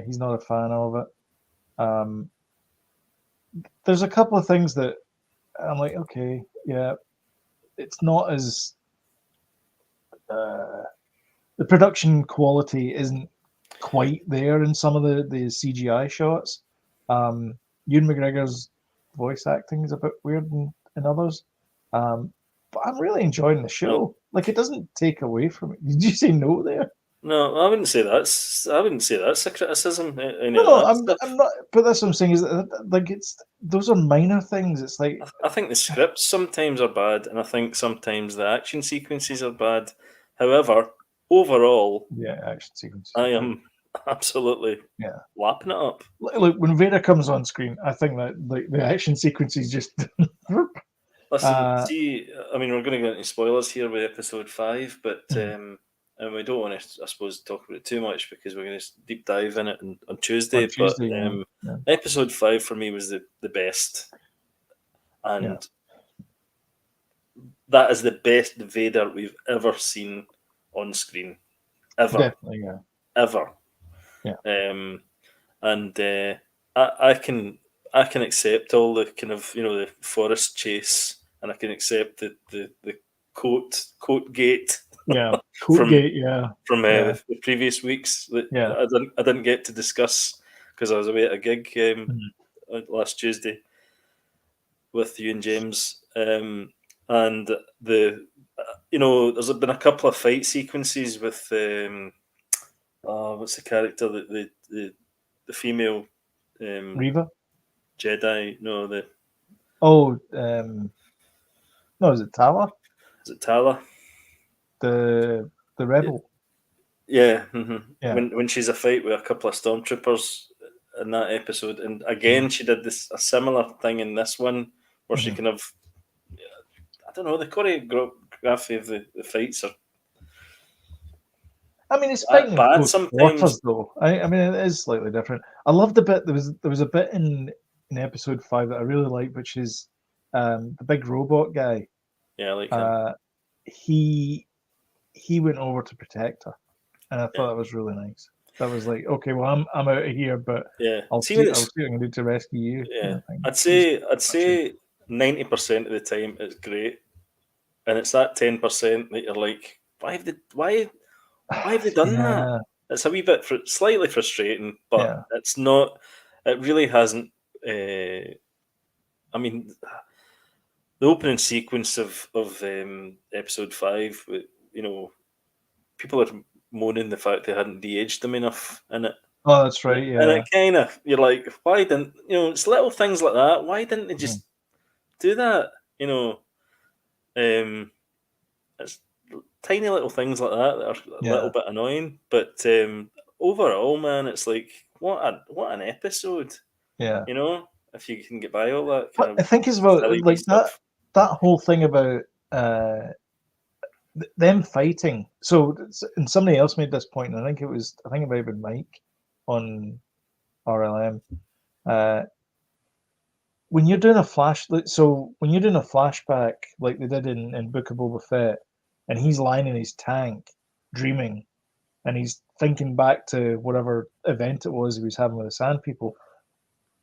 He's not a fan of it. There's a couple of things that I'm like, okay, yeah, it's not as the production quality isn't quite there in some of the CGI shots. Ewan McGregor's voice acting is a bit weird in others, but I'm really enjoying the show. Like, it doesn't take away from it. Did you say no there? No, I wouldn't say that's a criticism. No, I'm not. But that's what I'm saying is that, like, those are minor things. It's like, I think the scripts sometimes are bad, and I think sometimes the action sequences are bad. However, overall, action sequences. I am absolutely lapping it up. Look, when Vader comes on screen, I think that the action sequences just. Listen, see, I mean, we're going to get into spoilers here with episode 5, but and we don't want to, I suppose, talk about it too much because we're going to deep dive in it on Tuesday. Episode 5 for me was the best, and that is the best Vader we've ever seen on screen, ever. Definitely, ever. Yeah. I can accept all the kind of the forest chase, and I can accept the coat gate. Yeah, from the previous weeks that I didn't get to discuss because I was away at a gig last Tuesday with you and James, and there's been a couple of fight sequences with what's the character that the female Reva Jedi? is it Tala? Is it Tala? The rebel. Yeah. When she's a fight with a couple of stormtroopers in that episode, and again she did a similar thing in this one where she kind of, I don't know, the choreography of the fights are. I mean, it's fighting bad sometimes, though. I mean, it is slightly different. I loved the bit. There was a bit in episode 5 that I really liked, which is the big robot guy. Yeah, I like him. He went over to protect her, and I thought that was really nice. That was like, okay, well, I'm out of here, but I'll see what I can do to rescue you. Yeah, I'd say 90% of the time it's great, and it's that 10% that you're like, why have they done that? It's a wee bit slightly frustrating, but it's not. It really hasn't. I mean, the opening sequence of episode 5, people are moaning the fact they hadn't de-aged them enough in it. Oh, that's right. Yeah. And it kind of, you're like, why didn't, it's little things like that. Why didn't they just do that? It's tiny little things like that are a little bit annoying. But overall, man, it's like, what an episode. Yeah. If you can get by all that kind of. I think as well, like stuff. that whole thing about them fighting. So, and somebody else made this point, and I think it might have been Mike on RLM. When you're doing a flashback like they did in Book of Boba Fett, and he's lying in his tank dreaming, and he's thinking back to whatever event it was he was having with the Sand People.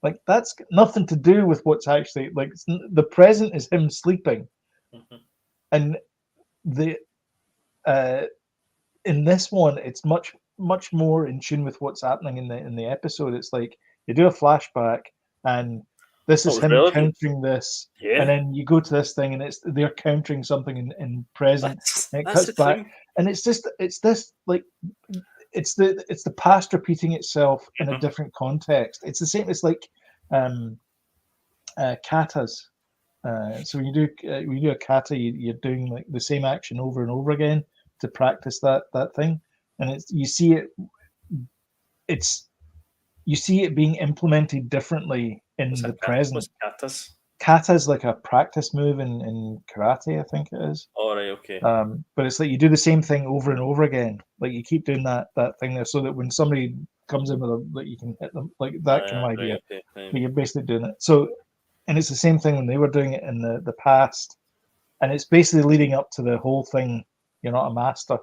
Like, that's nothing to do with what's actually, like, the present is him sleeping, and the in this one it's much more in tune with what's happening in the episode. It's like they do a flashback, and this is him countering this, and then you go to this thing, and they're countering something in present, and it cuts back, and it's this like it's the past repeating itself in a different context. It's the same. It's like katas. So when you do a kata, you're doing like the same action over and over again to practice that thing, and you see it being implemented differently in the present. Kata's like a practice move in karate, I think it is. Oh, right, okay. But it's like you do the same thing over and over again. Like you keep doing that thing there, so that when somebody comes in with like you can hit them, like that kind of idea. Right, okay. But you're basically doing it. So, and it's the same thing when they were doing it in the past, and it's basically leading up to the whole thing. You're not a master.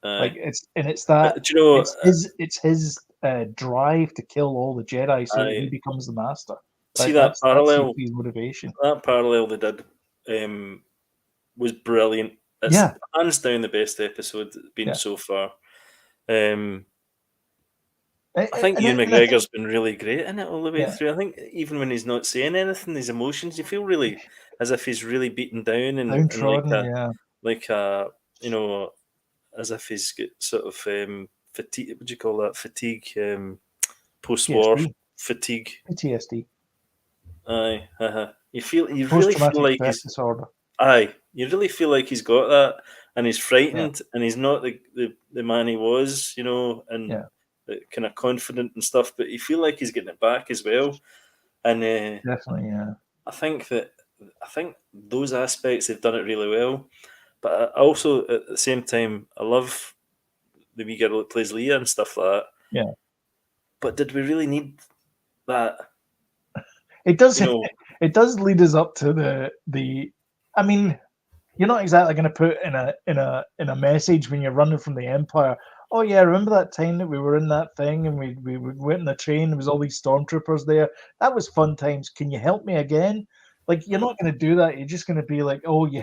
Like it's that. But, you know, it's his drive to kill all the Jedi, so that he becomes the master. See that parallel? That's his motivation. That parallel they did was brilliant. It's hands down the best episode been so far. I think Ewan McGregor's been really great in it all the way through. I think even when he's not saying anything, his emotions, you feel really as if he's really beaten down and like as if he's got sort of fatigue. What do you call that? Fatigue, post-war fatigue, PTSD. Aye, you really feel like he's disorder. Aye, you really feel like he's got that, and he's frightened, and he's not the man he was, and kind of confident and stuff. But you feel like he's getting it back as well, and definitely, I think those aspects they've done it really well. But I also at the same time, I love the wee girl that plays Leia and stuff like that. Yeah. But did we really need that? It does. It does lead us up to the. I mean, you're not exactly going to put in a message when you're running from the Empire. Oh yeah, remember that time that we were in that thing and we went in the train? There was all these stormtroopers there. That was fun times. Can you help me again? Like, you're not going to do that. You're just going to be like, oh, you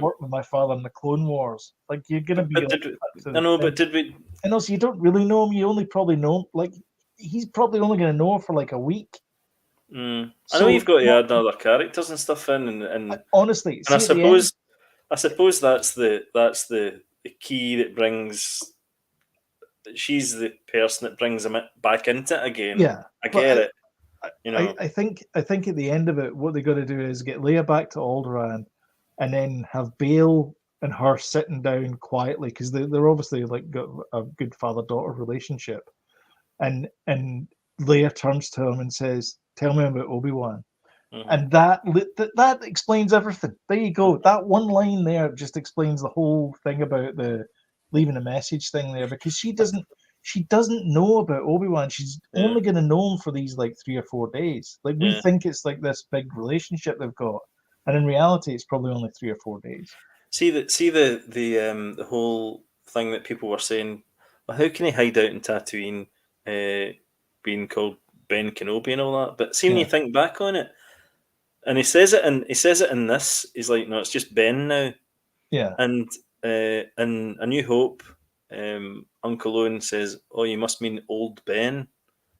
worked with my father in the Clone Wars. Like, you're going to be. But did we? And also, you don't really know him. You only probably know him. Like, he's probably only going to know him for like a week. I know you've got to add other characters and stuff in, and honestly, and I suppose that's the key that brings. She's the person that brings him back into it again. Yeah, I get it. I think at the end of it, what they got to do is get Leia back to Alderaan, and then have Bail and her sitting down quietly, because they're obviously like got a good father-daughter relationship, and Leia turns to him and says, "Tell me about Obi-Wan." And that explains everything. There you go. That one line there just explains the whole thing about the leaving a message thing there, because she doesn't know about Obi-Wan. She's only going to know him for these like 3 or 4 days. Like, we think it's like this big relationship they've got, and in reality, it's probably only 3 or 4 days. See the whole thing that people were saying. Well, how can he hide out in Tatooine, being called Ben Kenobi and all that? But see, when you think back on it, and he says it in this, he's like, no, it's just Ben now. Yeah. And in A New Hope, Uncle Owen says, "Oh, you must mean Old Ben."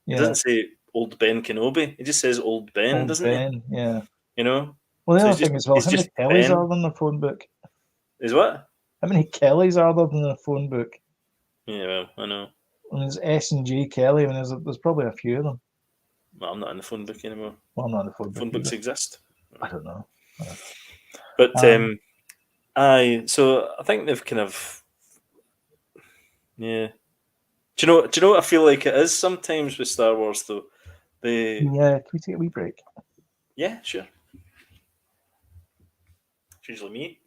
He doesn't say Old Ben Kenobi. He just says Old Ben, doesn't he? Yeah. Well, the other thing as well, how many Kellys are there in the phone book? Is what? How many Kellys are there in the phone book? Yeah, well, I know. And there's S and J Kelly. I mean, there's probably a few of them. Well, I'm not in the phone book anymore. Well, I'm not in the phone book. Phone books exist. I don't know. But so I think they've kind of, yeah. Do you know what I feel like it is sometimes with Star Wars though? Can we take a wee break? Yeah, sure. It's usually me.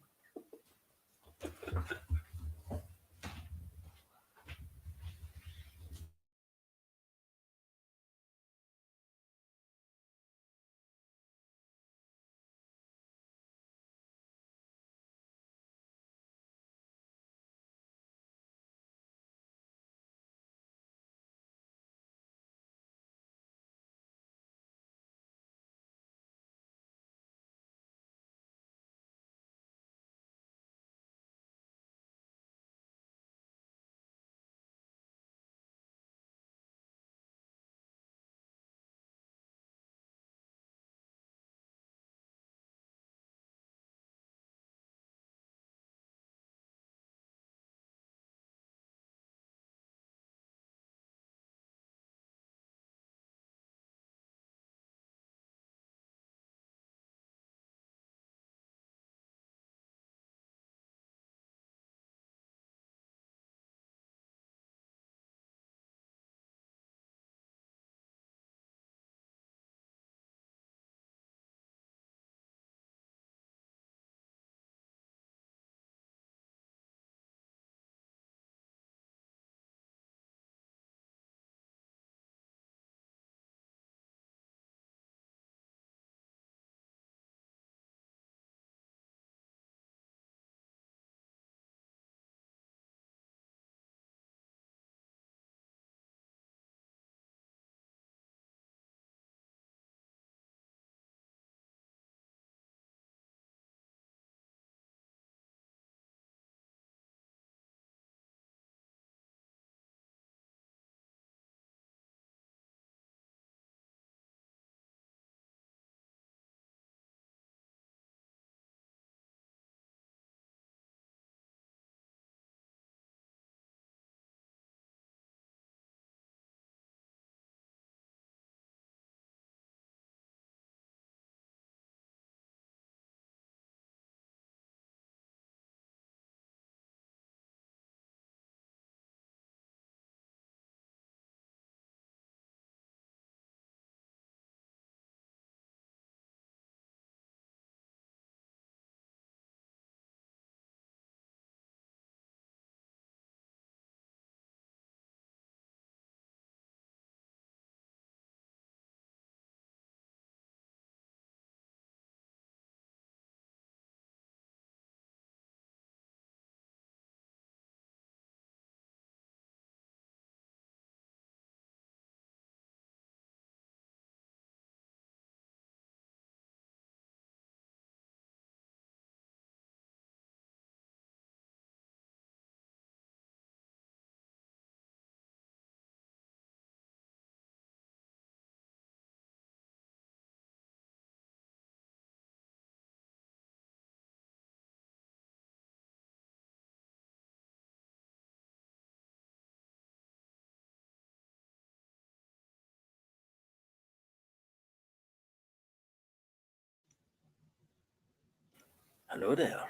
Hello there.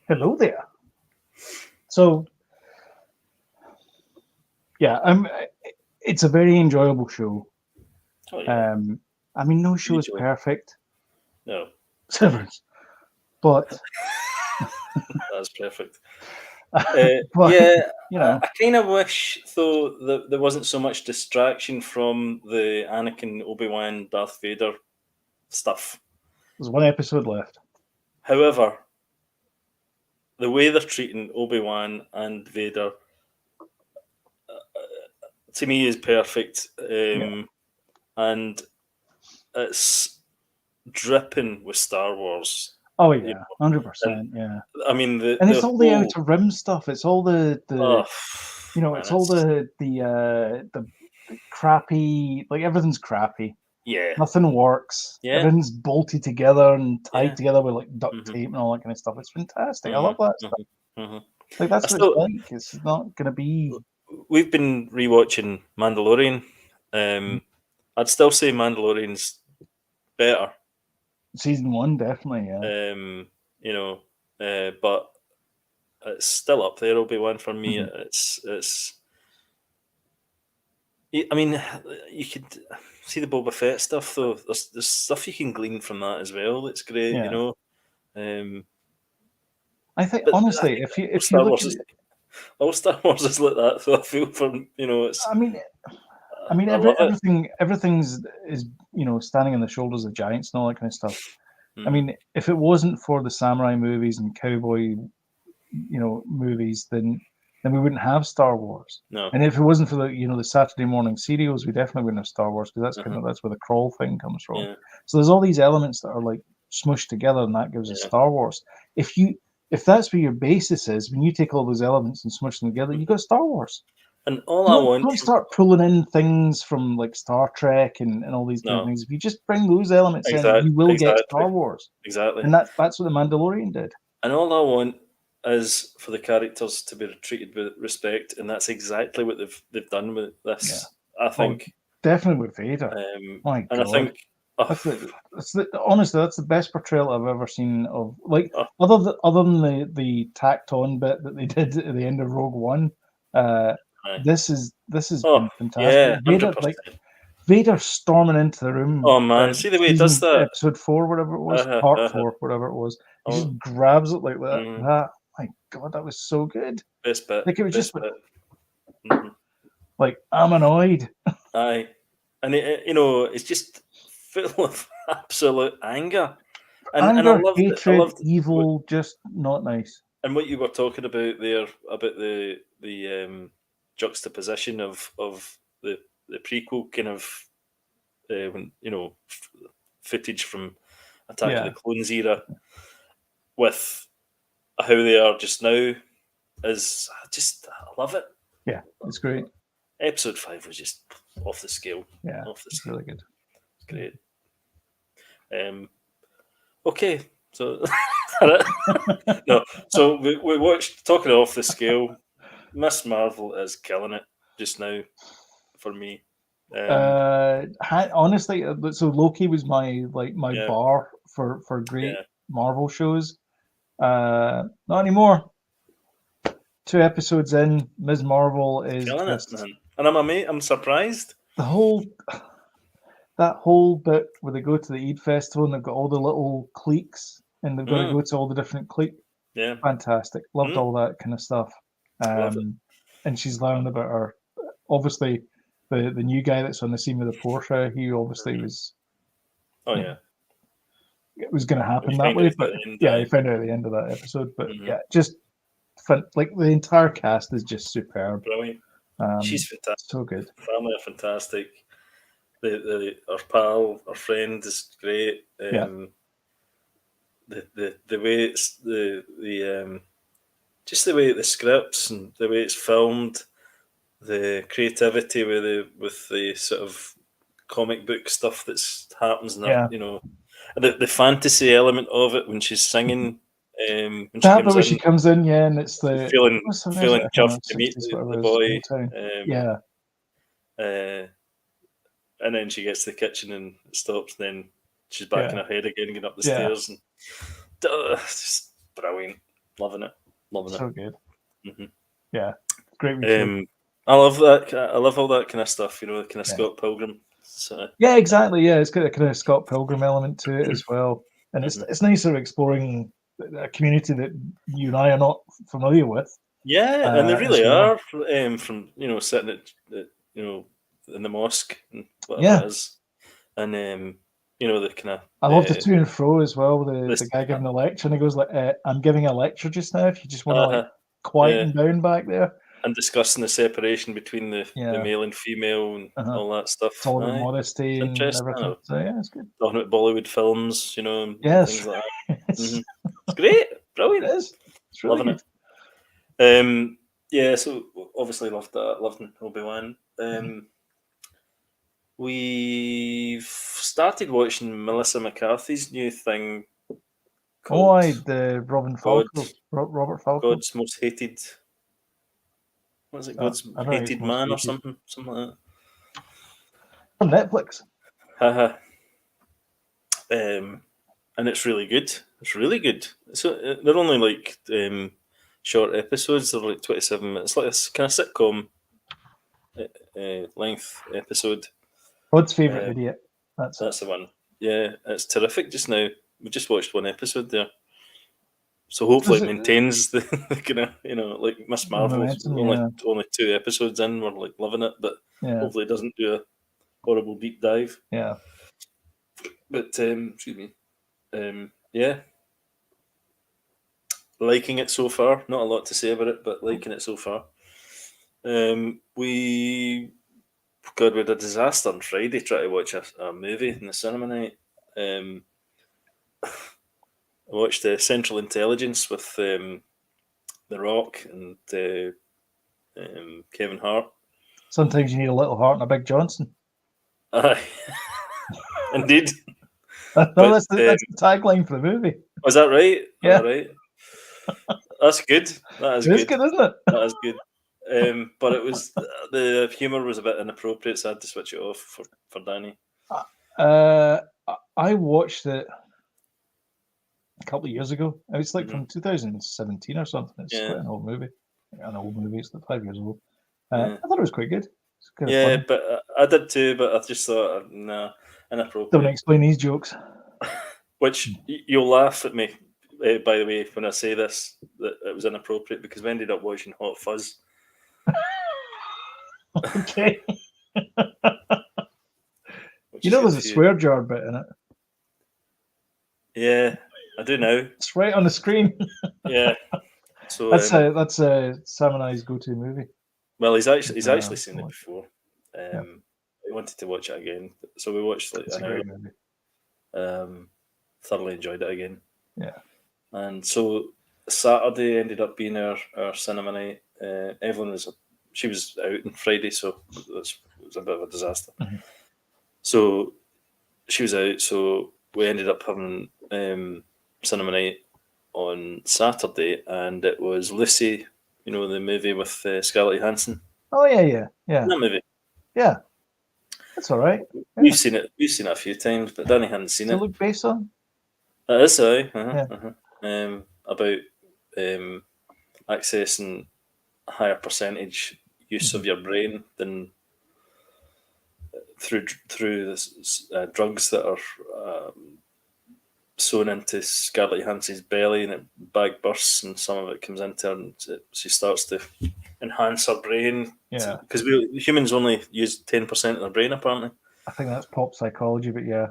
Hello there. So, yeah, it's a very enjoyable show. Oh, yeah. I mean, no show is perfect. No. Severance. But that's perfect. but, yeah, you know, I kind of wish though that there wasn't so much distraction from the Anakin, Obi-Wan, Darth Vader stuff. There's one episode left. However, the way they're treating Obi-Wan and Vader to me is perfect, and it's dripping with Star Wars. Oh yeah, 100%. Yeah. I mean, and it's all the Outer Rim stuff. It's all the you know, it's all the crappy, like everything's crappy. Yeah. Nothing works. Yeah. Everything's bolted together and tied together with like duct tape and all that kind of stuff. It's fantastic. I love that stuff. Like that's what it's like. It's not going to be. we've been rewatching Mandalorian. I'd still say Mandalorian's better. Season 1, definitely, yeah. But it's still up there, ObiWan, for me. It's. I mean, you could see the Boba Fett stuff, though. There's stuff you can glean from that as well. That's great, I think honestly, if you Star look Wars at all Star Wars is like that. So I feel for it's. I mean, I love everything's is standing on the shoulders of giants and all that kind of stuff. it. I mean, if it wasn't for the samurai movies and cowboy, movies, then we wouldn't have Star Wars. No. And if it wasn't for the Saturday morning serials, we definitely wouldn't have Star Wars, because that's that's where the crawl thing comes from. Yeah. So there's all these elements that are like smushed together, and that gives us Star Wars. If that's where your basis is, when you take all those elements and smush them together, you got Star Wars. And don't start pulling in things from like Star Trek and all these kind of things. If you just bring those elements in, you will get Star Wars. Exactly. And that's what the Mandalorian did. And all I want is for the characters to be treated with respect, and that's exactly what they've done with this. Yeah. I think definitely with Vader. My God. I think honestly, that's the best portrayal I've ever seen of other than the tacked on bit that they did at the end of Rogue One. This has been fantastic. Yeah, Vader storming into the room. Oh man, see the way he does that. Episode 4, whatever it was, part 4, whatever it was. He just grabs it like that. That, my God, that was so good. Best bit. Like it was just like, I'm annoyed. Aye, and it's just full of absolute anger. And I loved hatred, I loved evil, just not nice. And what you were talking about there about the juxtaposition of the prequel kind of footage from Attack of the Clones era with how they are just now is I love it. Yeah, it's great. Episode 5 was just off the scale. Yeah, off the it's scale. really good. It's great. Okay, so no, so we watched, talking off the scale. Miss Marvel is killing it just now for me. Honestly, so Loki was my bar for great Marvel shows. Not anymore. 2 episodes in, Ms. Marvel is killing just, it, man. And I'm surprised. That whole bit where they go to the Eid festival and they've got all the little cliques and they've got to go to all the different cliques. Yeah, fantastic. Loved all that kind of stuff. And she's learning about her. Obviously, the new guy that's on the scene with the Porsche, he obviously was. Oh yeah. It was going to happen that way, but he found out at the end of that episode. But just like the entire cast is just superb. Brilliant. She's fantastic. So good. Family are fantastic. Our pal, our friend is great. The way it's just the way the scripts and the way it's filmed, the creativity with the sort of comic book stuff that's happens in the fantasy element of it when she's singing. When she comes in, and it's the feeling chuffed to meet the boy. And then she gets to the kitchen and it stops. And then she's back in her head again, getting up the stairs, and just brilliant. Loving it. So good. Mm-hmm. Yeah, great. I love that. I love all that kind of stuff. The kind of Scott Pilgrim. So. Yeah, exactly. Yeah, it's got a kind of Scott Pilgrim element to it as well, and it's nice sort of exploring a community that you and I are not familiar with. Yeah, and they really are. From sitting at in the mosque and whatever it is, and the kind of. I love the to and fro as well. The guy giving the lecture, and he goes like, "I'm giving a lecture just now. If you just want to quieten down back there." And discussing the separation between the male and female and all that stuff. It's all about modesty and everything. So yeah, it's good. Talking about Bollywood films, and things like that. It's great, brilliant. It is. It's really loving it. So obviously loved that. Loved ObiWan. We've started watching Melissa McCarthy's new thing. The Robert Falco. God's Most Hated What's it? God's Hated Man or something like that. On Netflix. Haha. And it's really good. It's really good. So they're only like short episodes. They're like 27 minutes. It's like a kind of sitcom length episode. God's favourite idiot. That's the one. Yeah, it's terrific just now. We just watched one episode there. So hopefully it maintains the kind of, like Miss Marvel's only 2 episodes in. We're like loving it, but hopefully it doesn't do a horrible deep dive. Yeah. But excuse me. Yeah. Liking it so far. Not a lot to say about it, but liking it so far. We had a disaster on Friday trying to watch a movie in the cinema night. I watched Central Intelligence with The Rock and Kevin Hart. Sometimes you need a little heart and a big Johnson. Aye. Indeed. That's the tagline for the movie. Was that right? Yeah. Right. That's good. That is good, isn't it? That is good. But it was the humour was a bit inappropriate, so I had to switch it off for Danny. I watched it a couple of years ago. It's like from 2017 or something. It's quite an old movie. It's like 5 years old. I thought it was quite good. Funny. But I did too. But I just thought, nah, inappropriate. Don't explain these jokes. Which you'll laugh at me, by the way, when I say this, that it was inappropriate because we ended up watching Hot Fuzz. Okay. There's a swear jar bit in it. Yeah, I do now. It's right on the screen. Yeah. So that's Sam and I's go-to movie. Well, he's actually seen it before. He wanted to watch it again, so we watched like an hour. Thoroughly enjoyed it again. Yeah. And so Saturday ended up being our cinema night. Evelyn was out on Friday, so it was a bit of a disaster. Mm-hmm. So she was out, so we ended up having cinema night on Saturday, and it was Lucy, the movie with Scarlett Johansson. Oh yeah. That movie. Yeah, that's all right. Yeah. We've seen it a few times, but Danny hadn't seen it. Look based on. It is, about accessing a higher percentage use of your brain than through this, drugs that are sewn into Scarlett Johansson's belly, and it bag bursts, and some of it comes into her, and she starts to enhance her brain. Yeah, because humans only use 10% of their brain, apparently. I think that's pop psychology, but yeah,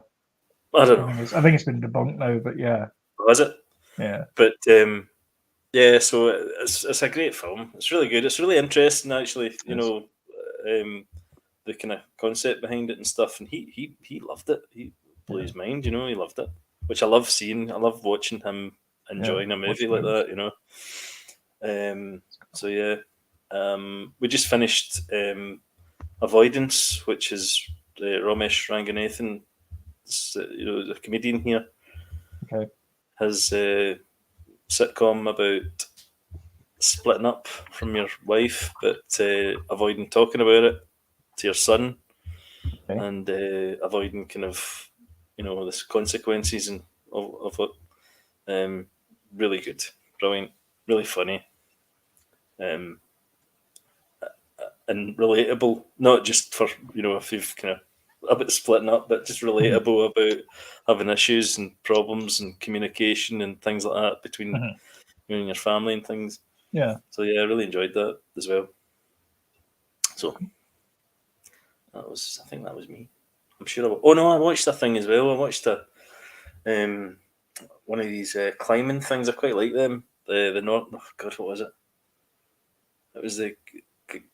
I don't know. I think it's been debunked now, but yeah. Was it? Yeah. But so it's a great film. It's really good. It's really interesting, actually. The kind of concept behind it and stuff. And he loved it. He blew his mind. He loved it, which I love seeing. I love watching him enjoying a movie like that. So yeah, we just finished Avoidance, which is Ramesh Ranganathan, the comedian here. Okay. His sitcom about splitting up from your wife, but avoiding talking about it to your son, and avoiding kind of the consequences and of it. Really good, brilliant, really funny, and relatable. Not just for if you've kind of about splitting up, but just relatable about having issues and problems and communication and things like that between you and your family and things. Yeah. So yeah, I really enjoyed that as well. So I think that was me. I'm sure. I watched a thing as well. I watched one of these climbing things. I quite like them. The North. Oh God, what was it? It was the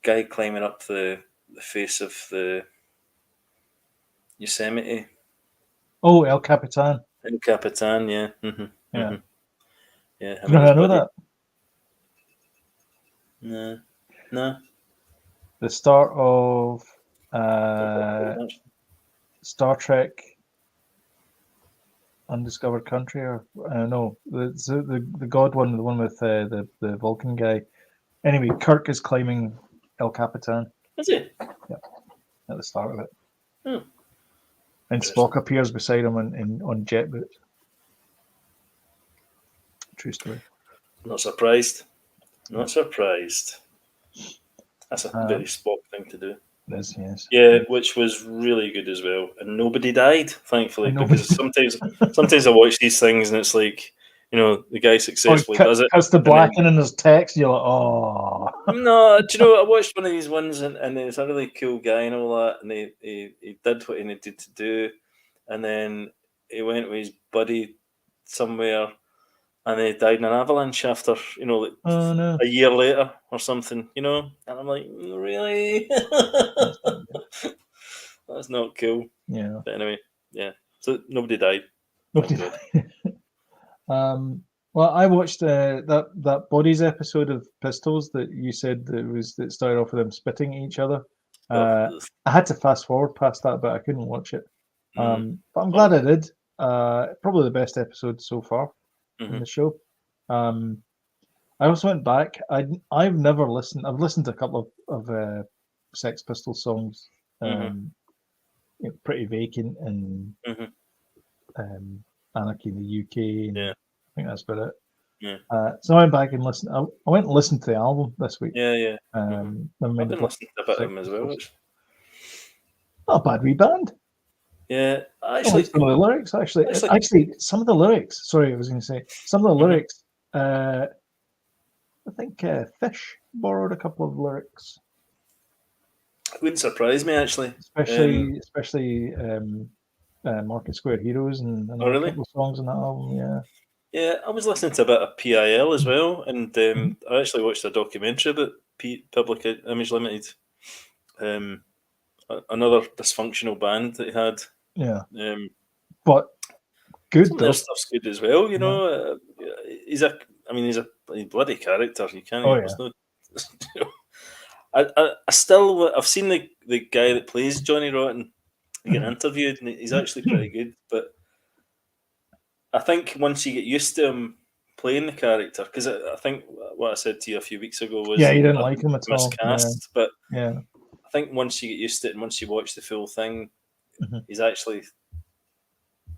guy climbing up the face of the Yosemite. Oh, El Capitan. El Capitan, yeah. Mm-hmm. Yeah. Mm-hmm. Yeah. I know that. No. The start of Star Trek Undiscovered Country, or no, the God one, the one with the Vulcan guy. Anyway, Kirk is climbing El Capitan. Is he? Yeah, at the start of it. Oh. And Spock appears beside him on jet boots. True story. Not surprised. Not surprised. That's a very Spock thing to do. It is, yes. Yeah, which was really good as well. And nobody died, thankfully, because sometimes I watch these things and it's like, the guy successfully does it. Cuts to black and then there's text, you're like, oh. No, do you know, I watched one of these ones and it's a really cool guy and all that, and he did what he needed to do, and then he went with his buddy somewhere and he died in an avalanche after, a year later or something, and I'm like, really? That's not cool. Yeah. But anyway, yeah. So nobody died. Nobody died. Well, I watched that Bodies episode of Pistols that you said that started off with them spitting at each other. I had to fast forward past that, but I couldn't watch it. But I'm glad I did. Probably the best episode so far in the show. I also went back. I've never listened. I've listened to a couple of Sex Pistols songs. Pretty Vacant and Anarchy in the UK. And I think that's about it. Yeah. So I went back and listened. I went and listened to the album this week. Yeah. I've been listening to a bit of them as well. Not a bad wee band. Yeah, actually, some of the lyrics. Actually, some of the lyrics. Sorry, I was going to say some of the lyrics. I think Fish borrowed a couple of lyrics. It wouldn't surprise me, actually. Especially Market Square Heroes and oh, really? A couple of songs on that album. Yeah. Yeah, I was listening to a bit of PIL as well, and I actually watched a documentary about Public Image Limited. Another dysfunctional band that he had. Yeah. But good. Some of their stuff's good as well. He's a bloody character. You can't. Oh, yeah. I've seen the guy that plays Johnny Rotten get interviewed, and he's actually pretty good. But I think once you get used to him playing the character, because I think what I said to you a few weeks ago was you didn't like him at all. Miscast, but yeah. I think once you get used to it and once you watch the full thing, he's actually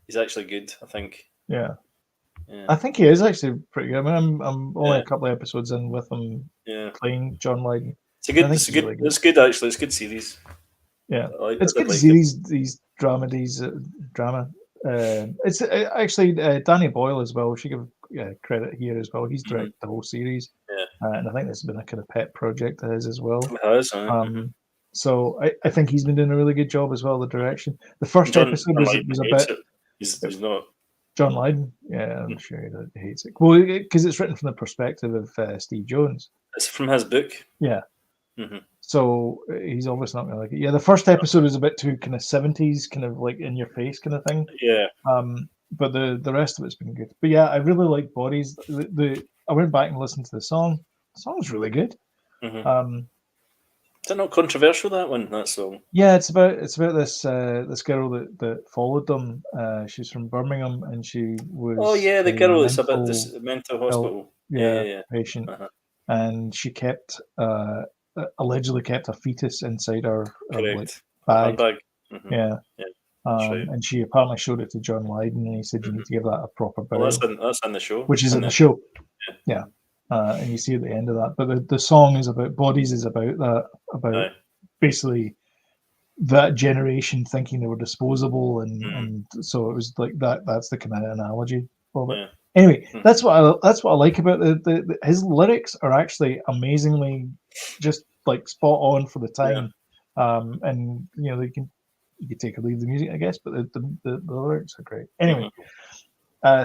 good. I think. Yeah. I think he is actually pretty good. I mean, I'm only a couple of episodes in with him playing John Lydon. It's good actually. It's a good series. Yeah, it's good to see these drama. It's actually Danny Boyle as well. We should give credit here as well. He's directed the whole series, and I think this has been a kind of pet project of his as well. It has. So I think he's been doing a really good job as well. The direction. The first episode was about. He's not. John Lydon, I'm sure he hates it. Well, because it's written from the perspective of Steve Jones. It's from his book. Yeah. So he's obviously not going to like it. Yeah, the first episode was a bit too kind of 70s, kind of like in your face kind of thing. Yeah. But the rest of it's been good. But yeah, I really like Bodies. I went back and listened to the song. The song's really good. Is that not controversial, that song? Yeah, it's about this girl that followed them. She's from Birmingham, and she was the girl that's about this mental hospital patient, and she allegedly kept a fetus inside her bag. Yeah. And she apparently showed it to John Lydon, and he said you need to give that a proper burial. Well, that's in the show. Which is in the show. Yeah. And you see at the end of that, but the song is about Bodies, is about that, about basically that generation thinking they were disposable, and so it was like that. That's the kind of analogy of it. Anyway, that's what I like about his lyrics are actually amazingly just like spot on for the time, and you can take or leave the music, I guess, but the lyrics are great. Anyway,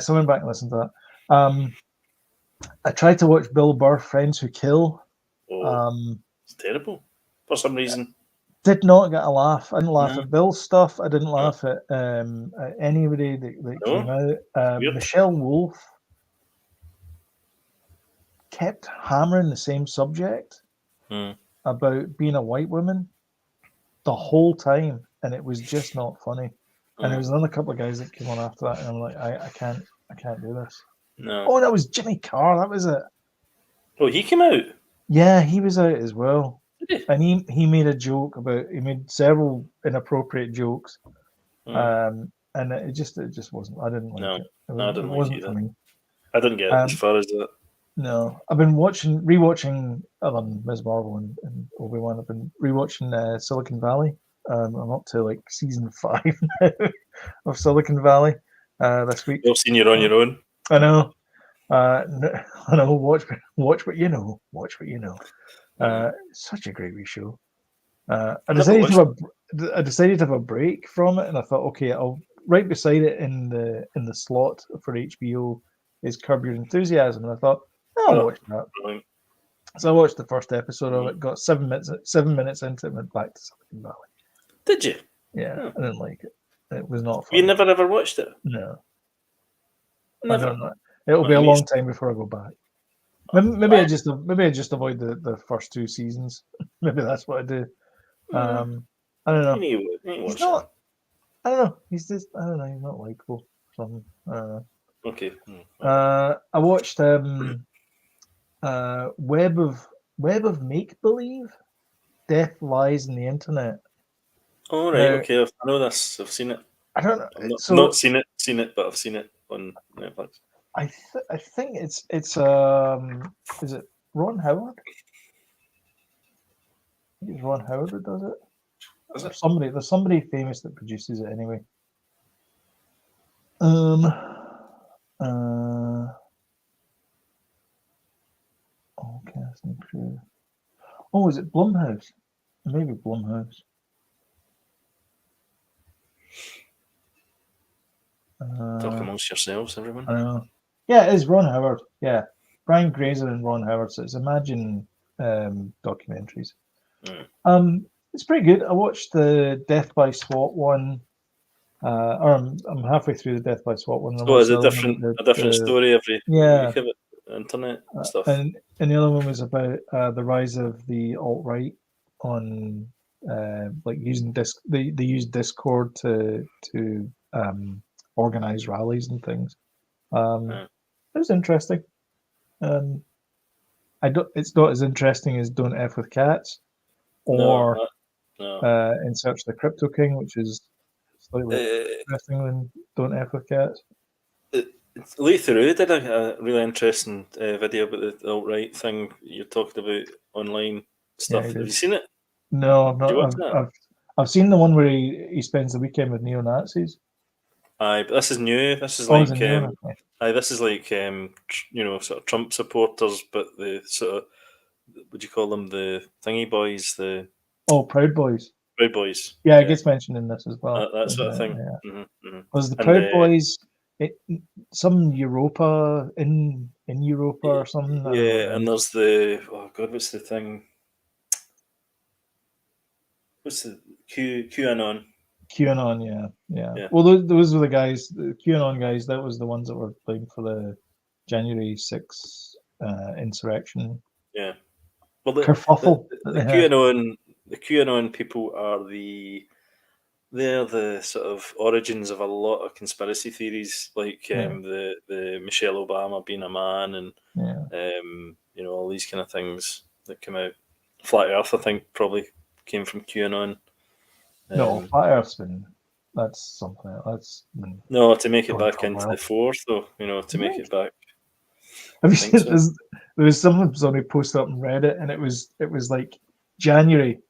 so I went back and listened to that. I tried to watch Bill Burr, Friends Who Kill. It's terrible for some reason. Did not get a laugh. I didn't laugh at Bill's stuff. I didn't laugh at anybody that came out. Michelle Wolf kept hammering the same subject about being a white woman the whole time, and it was just not funny. And there was another couple of guys that came on after that, and I'm like, I can't do this. No. Oh, that was Jimmy Carr. That was it. Oh, he came out. Yeah, he was out as well. and he made a joke about. He made several inappropriate jokes, and it just wasn't. I didn't like it. It wasn't for me. I didn't get as far as that. No, I've been rewatching Ms. Marvel and Obi-Wan. I've been rewatching Silicon Valley. I'm up to like season 5 now of Silicon Valley this week. You've seen you're on your own. I know. I know. Watch what you know. Watch what you know. Such a great wee show. I decided to have a break from it, and I thought, okay, I'll right beside it in the slot for HBO is Curb Your Enthusiasm, and I thought, I'll watch that. Brilliant. So I watched the first episode of it, got 7 minutes into it, and went back to Silicon Valley. Did you? Yeah, I didn't like it. It was not fun. You never ever watched it? No. Never. I don't know. It'll be a long time before I go back. Maybe I just avoid the first 2 seasons. Maybe that's what I do. I don't know. He's not. I don't know. He's just. I don't know. He's not likable. Something. I don't know. Okay. I watched Web of Make Believe. Death Lies in the Internet. Oh right. Okay. I know this. I've seen it. I don't know. I've not seen it, but I've seen it on Netflix. I think it's is it Ron Howard? I think it's Ron Howard that does it. There's somebody famous that produces it anyway. Cast and crew. Oh, is it Blumhouse? Maybe Blumhouse. Talk amongst yourselves, everyone. I know. Yeah, it is Ron Howard. Yeah, Brian Grazer and Ron Howard. So it's Imagine documentaries. It's pretty good. I watched the Death by SWAT one. Or I'm halfway through the Death by SWAT one. So is it a different story every week of it? Internet stuff. And the other one was about the rise of the alt-right on like using they use Discord to organize rallies and things. It was interesting. It's not as interesting as Don't F with Cats or In Search of the Crypto King, which is slightly interesting than Don't F with Cats. Lee Theroux did a really interesting video about the alt-right thing you're talking about online stuff. Have you seen it? No, I've not. I've seen the one where he spends the weekend with neo-Nazis. But this is new. This is this is like sort of Trump supporters, but the sort of, would you call them, the thingy boys? Proud Boys. Proud Boys. Yeah, it gets mentioned in this as well. That sort of thing. Yeah. Was the Proud Boys some Europa in Europa or something? Yeah, and there's what's the thing? What's the QAnon? QAnon, yeah. Well, those were the guys, the QAnon guys. That was the ones that were blamed for the January 6th insurrection. Yeah. Well, the QAnon people are they're the sort of origins of a lot of conspiracy theories, like the Michelle Obama being a man, and all these kind of things that come out. Flat Earth, I think, probably came from QAnon. No, Flat Earth's that's something else. To make it back into the fourth, though, to make it back. Have you seen this? There was somebody posted up on Reddit, and it was like January,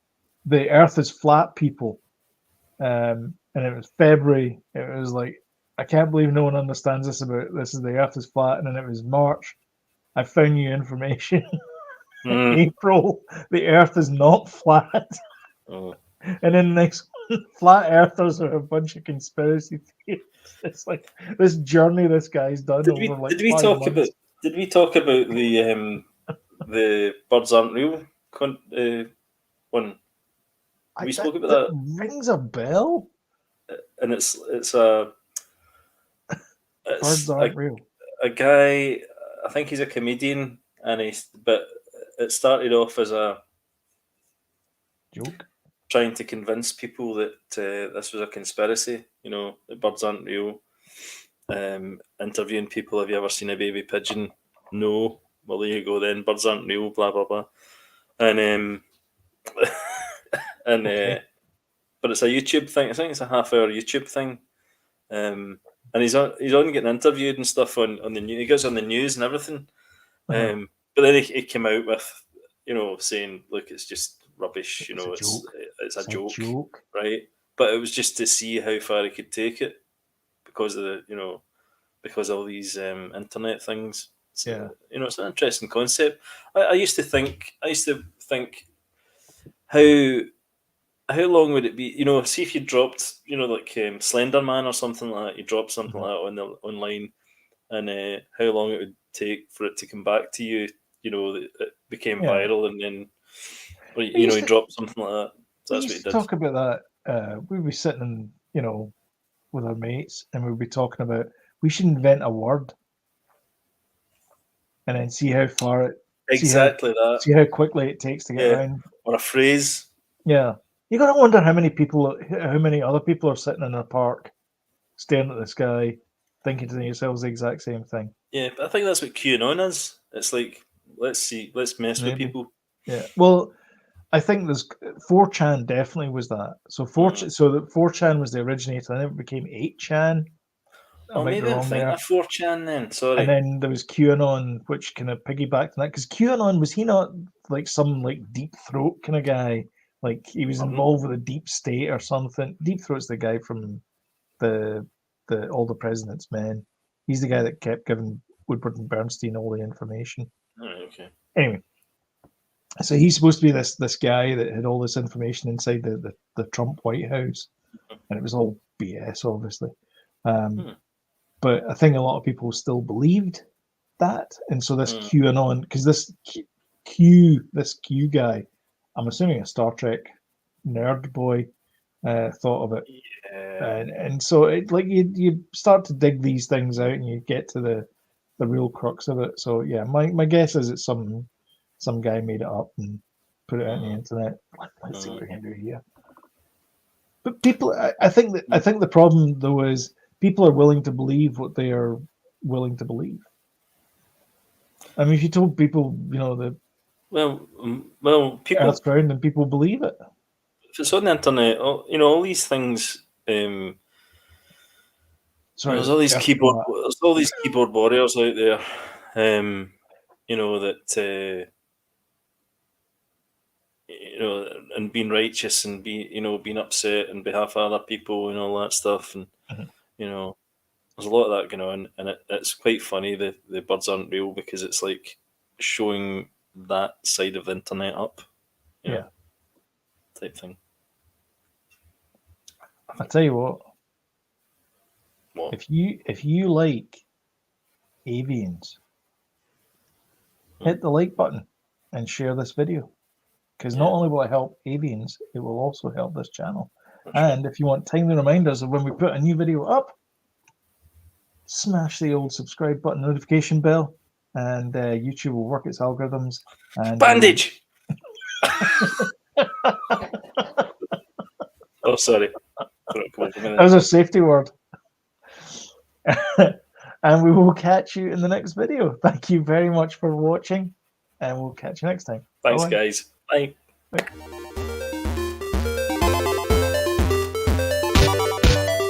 the Earth is flat, people. And it was February. It was like, I can't believe no one understands this about this. Is the Earth is flat, and then it was March. I found new information. April, the Earth is not flat. And then the next one, flat Earthers are a bunch of conspiracy theories. It's like this journey this guy's done Did we talk about the birds aren't real one? We spoke about that. Rings a bell. And it's birds aren't real. A guy, I think he's a comedian, but it started off as a joke, trying to convince people that this was a conspiracy. That birds aren't real. Interviewing people, have you ever seen a baby pigeon? No. Well, there you go then. Birds aren't real. Blah blah blah. And And but it's a YouTube thing. I think it's a half-hour YouTube thing. And he's on getting interviewed and stuff on the news. He goes on the news and everything. But then he came out with, saying, look, it's just rubbish. It's a joke, right? But it was just to see how far he could take it because of because of all these internet things. So, it's an interesting concept. I used to think how long would it be? See if you dropped, like Slender Man or something like that. You dropped something like that online, and how long it would take for it to come back to you. It became viral, and then he dropped something like that. So that's what he did. Talk about that. We'd be sitting, with our mates, and we'd be talking about we should invent a word, and then see how far it. See how quickly it takes to get around. Or a phrase. Yeah. You gotta wonder how many other people are sitting in a park, staring at the sky, thinking to themselves the exact same thing. Yeah, but I think that's what QAnon is. It's like let's mess with people. Yeah. Well, I think there's 4chan definitely was that. So 4chan was the originator, and then it became 8chan. Maybe I'm thinking of 4chan then. Sorry. And then there was QAnon, which kind of piggybacked on that because QAnon was he not like some like deep throat kind of guy? Like he was involved with a deep state or something. Deep Throat's the guy from the All the President's Men. He's the guy that kept giving Woodward and Bernstein all the information. Okay. Anyway, so he's supposed to be this guy that had all this information inside the Trump White House, and it was all BS, obviously. But I think a lot of people still believed that, and so this QAnon, because this Q guy, I'm assuming a Star Trek nerd boy, thought of it, and so it like you start to dig these things out, and you get to the real crux of it. So yeah, my guess is it's some guy made it up and put it out on the internet. Let's see what we can do here. But people, I think the problem though is people are willing to believe what they are willing to believe. I mean, if you told people, people Earth's round, and people believe it. If it's on the internet, all these things. There's all these keyboard warriors out there, that and being righteous and being upset on behalf of other people and all that stuff, and there's a lot of that going on, and it's quite funny. The birds aren't real because it's like showing that side of the internet up, type thing. I tell you what. If you like avians, hit the like button and share this video, because not only will it help avians, it will also help this channel. And if you want timely reminders of when we put a new video up, smash the old subscribe button, notification bell, and YouTube will work its algorithms. And bandage. Oh, sorry. That was a safety word. And we will catch you in the next video. Thank you very much for watching, and we'll catch you next time. Thanks, guys. Bye. Bye.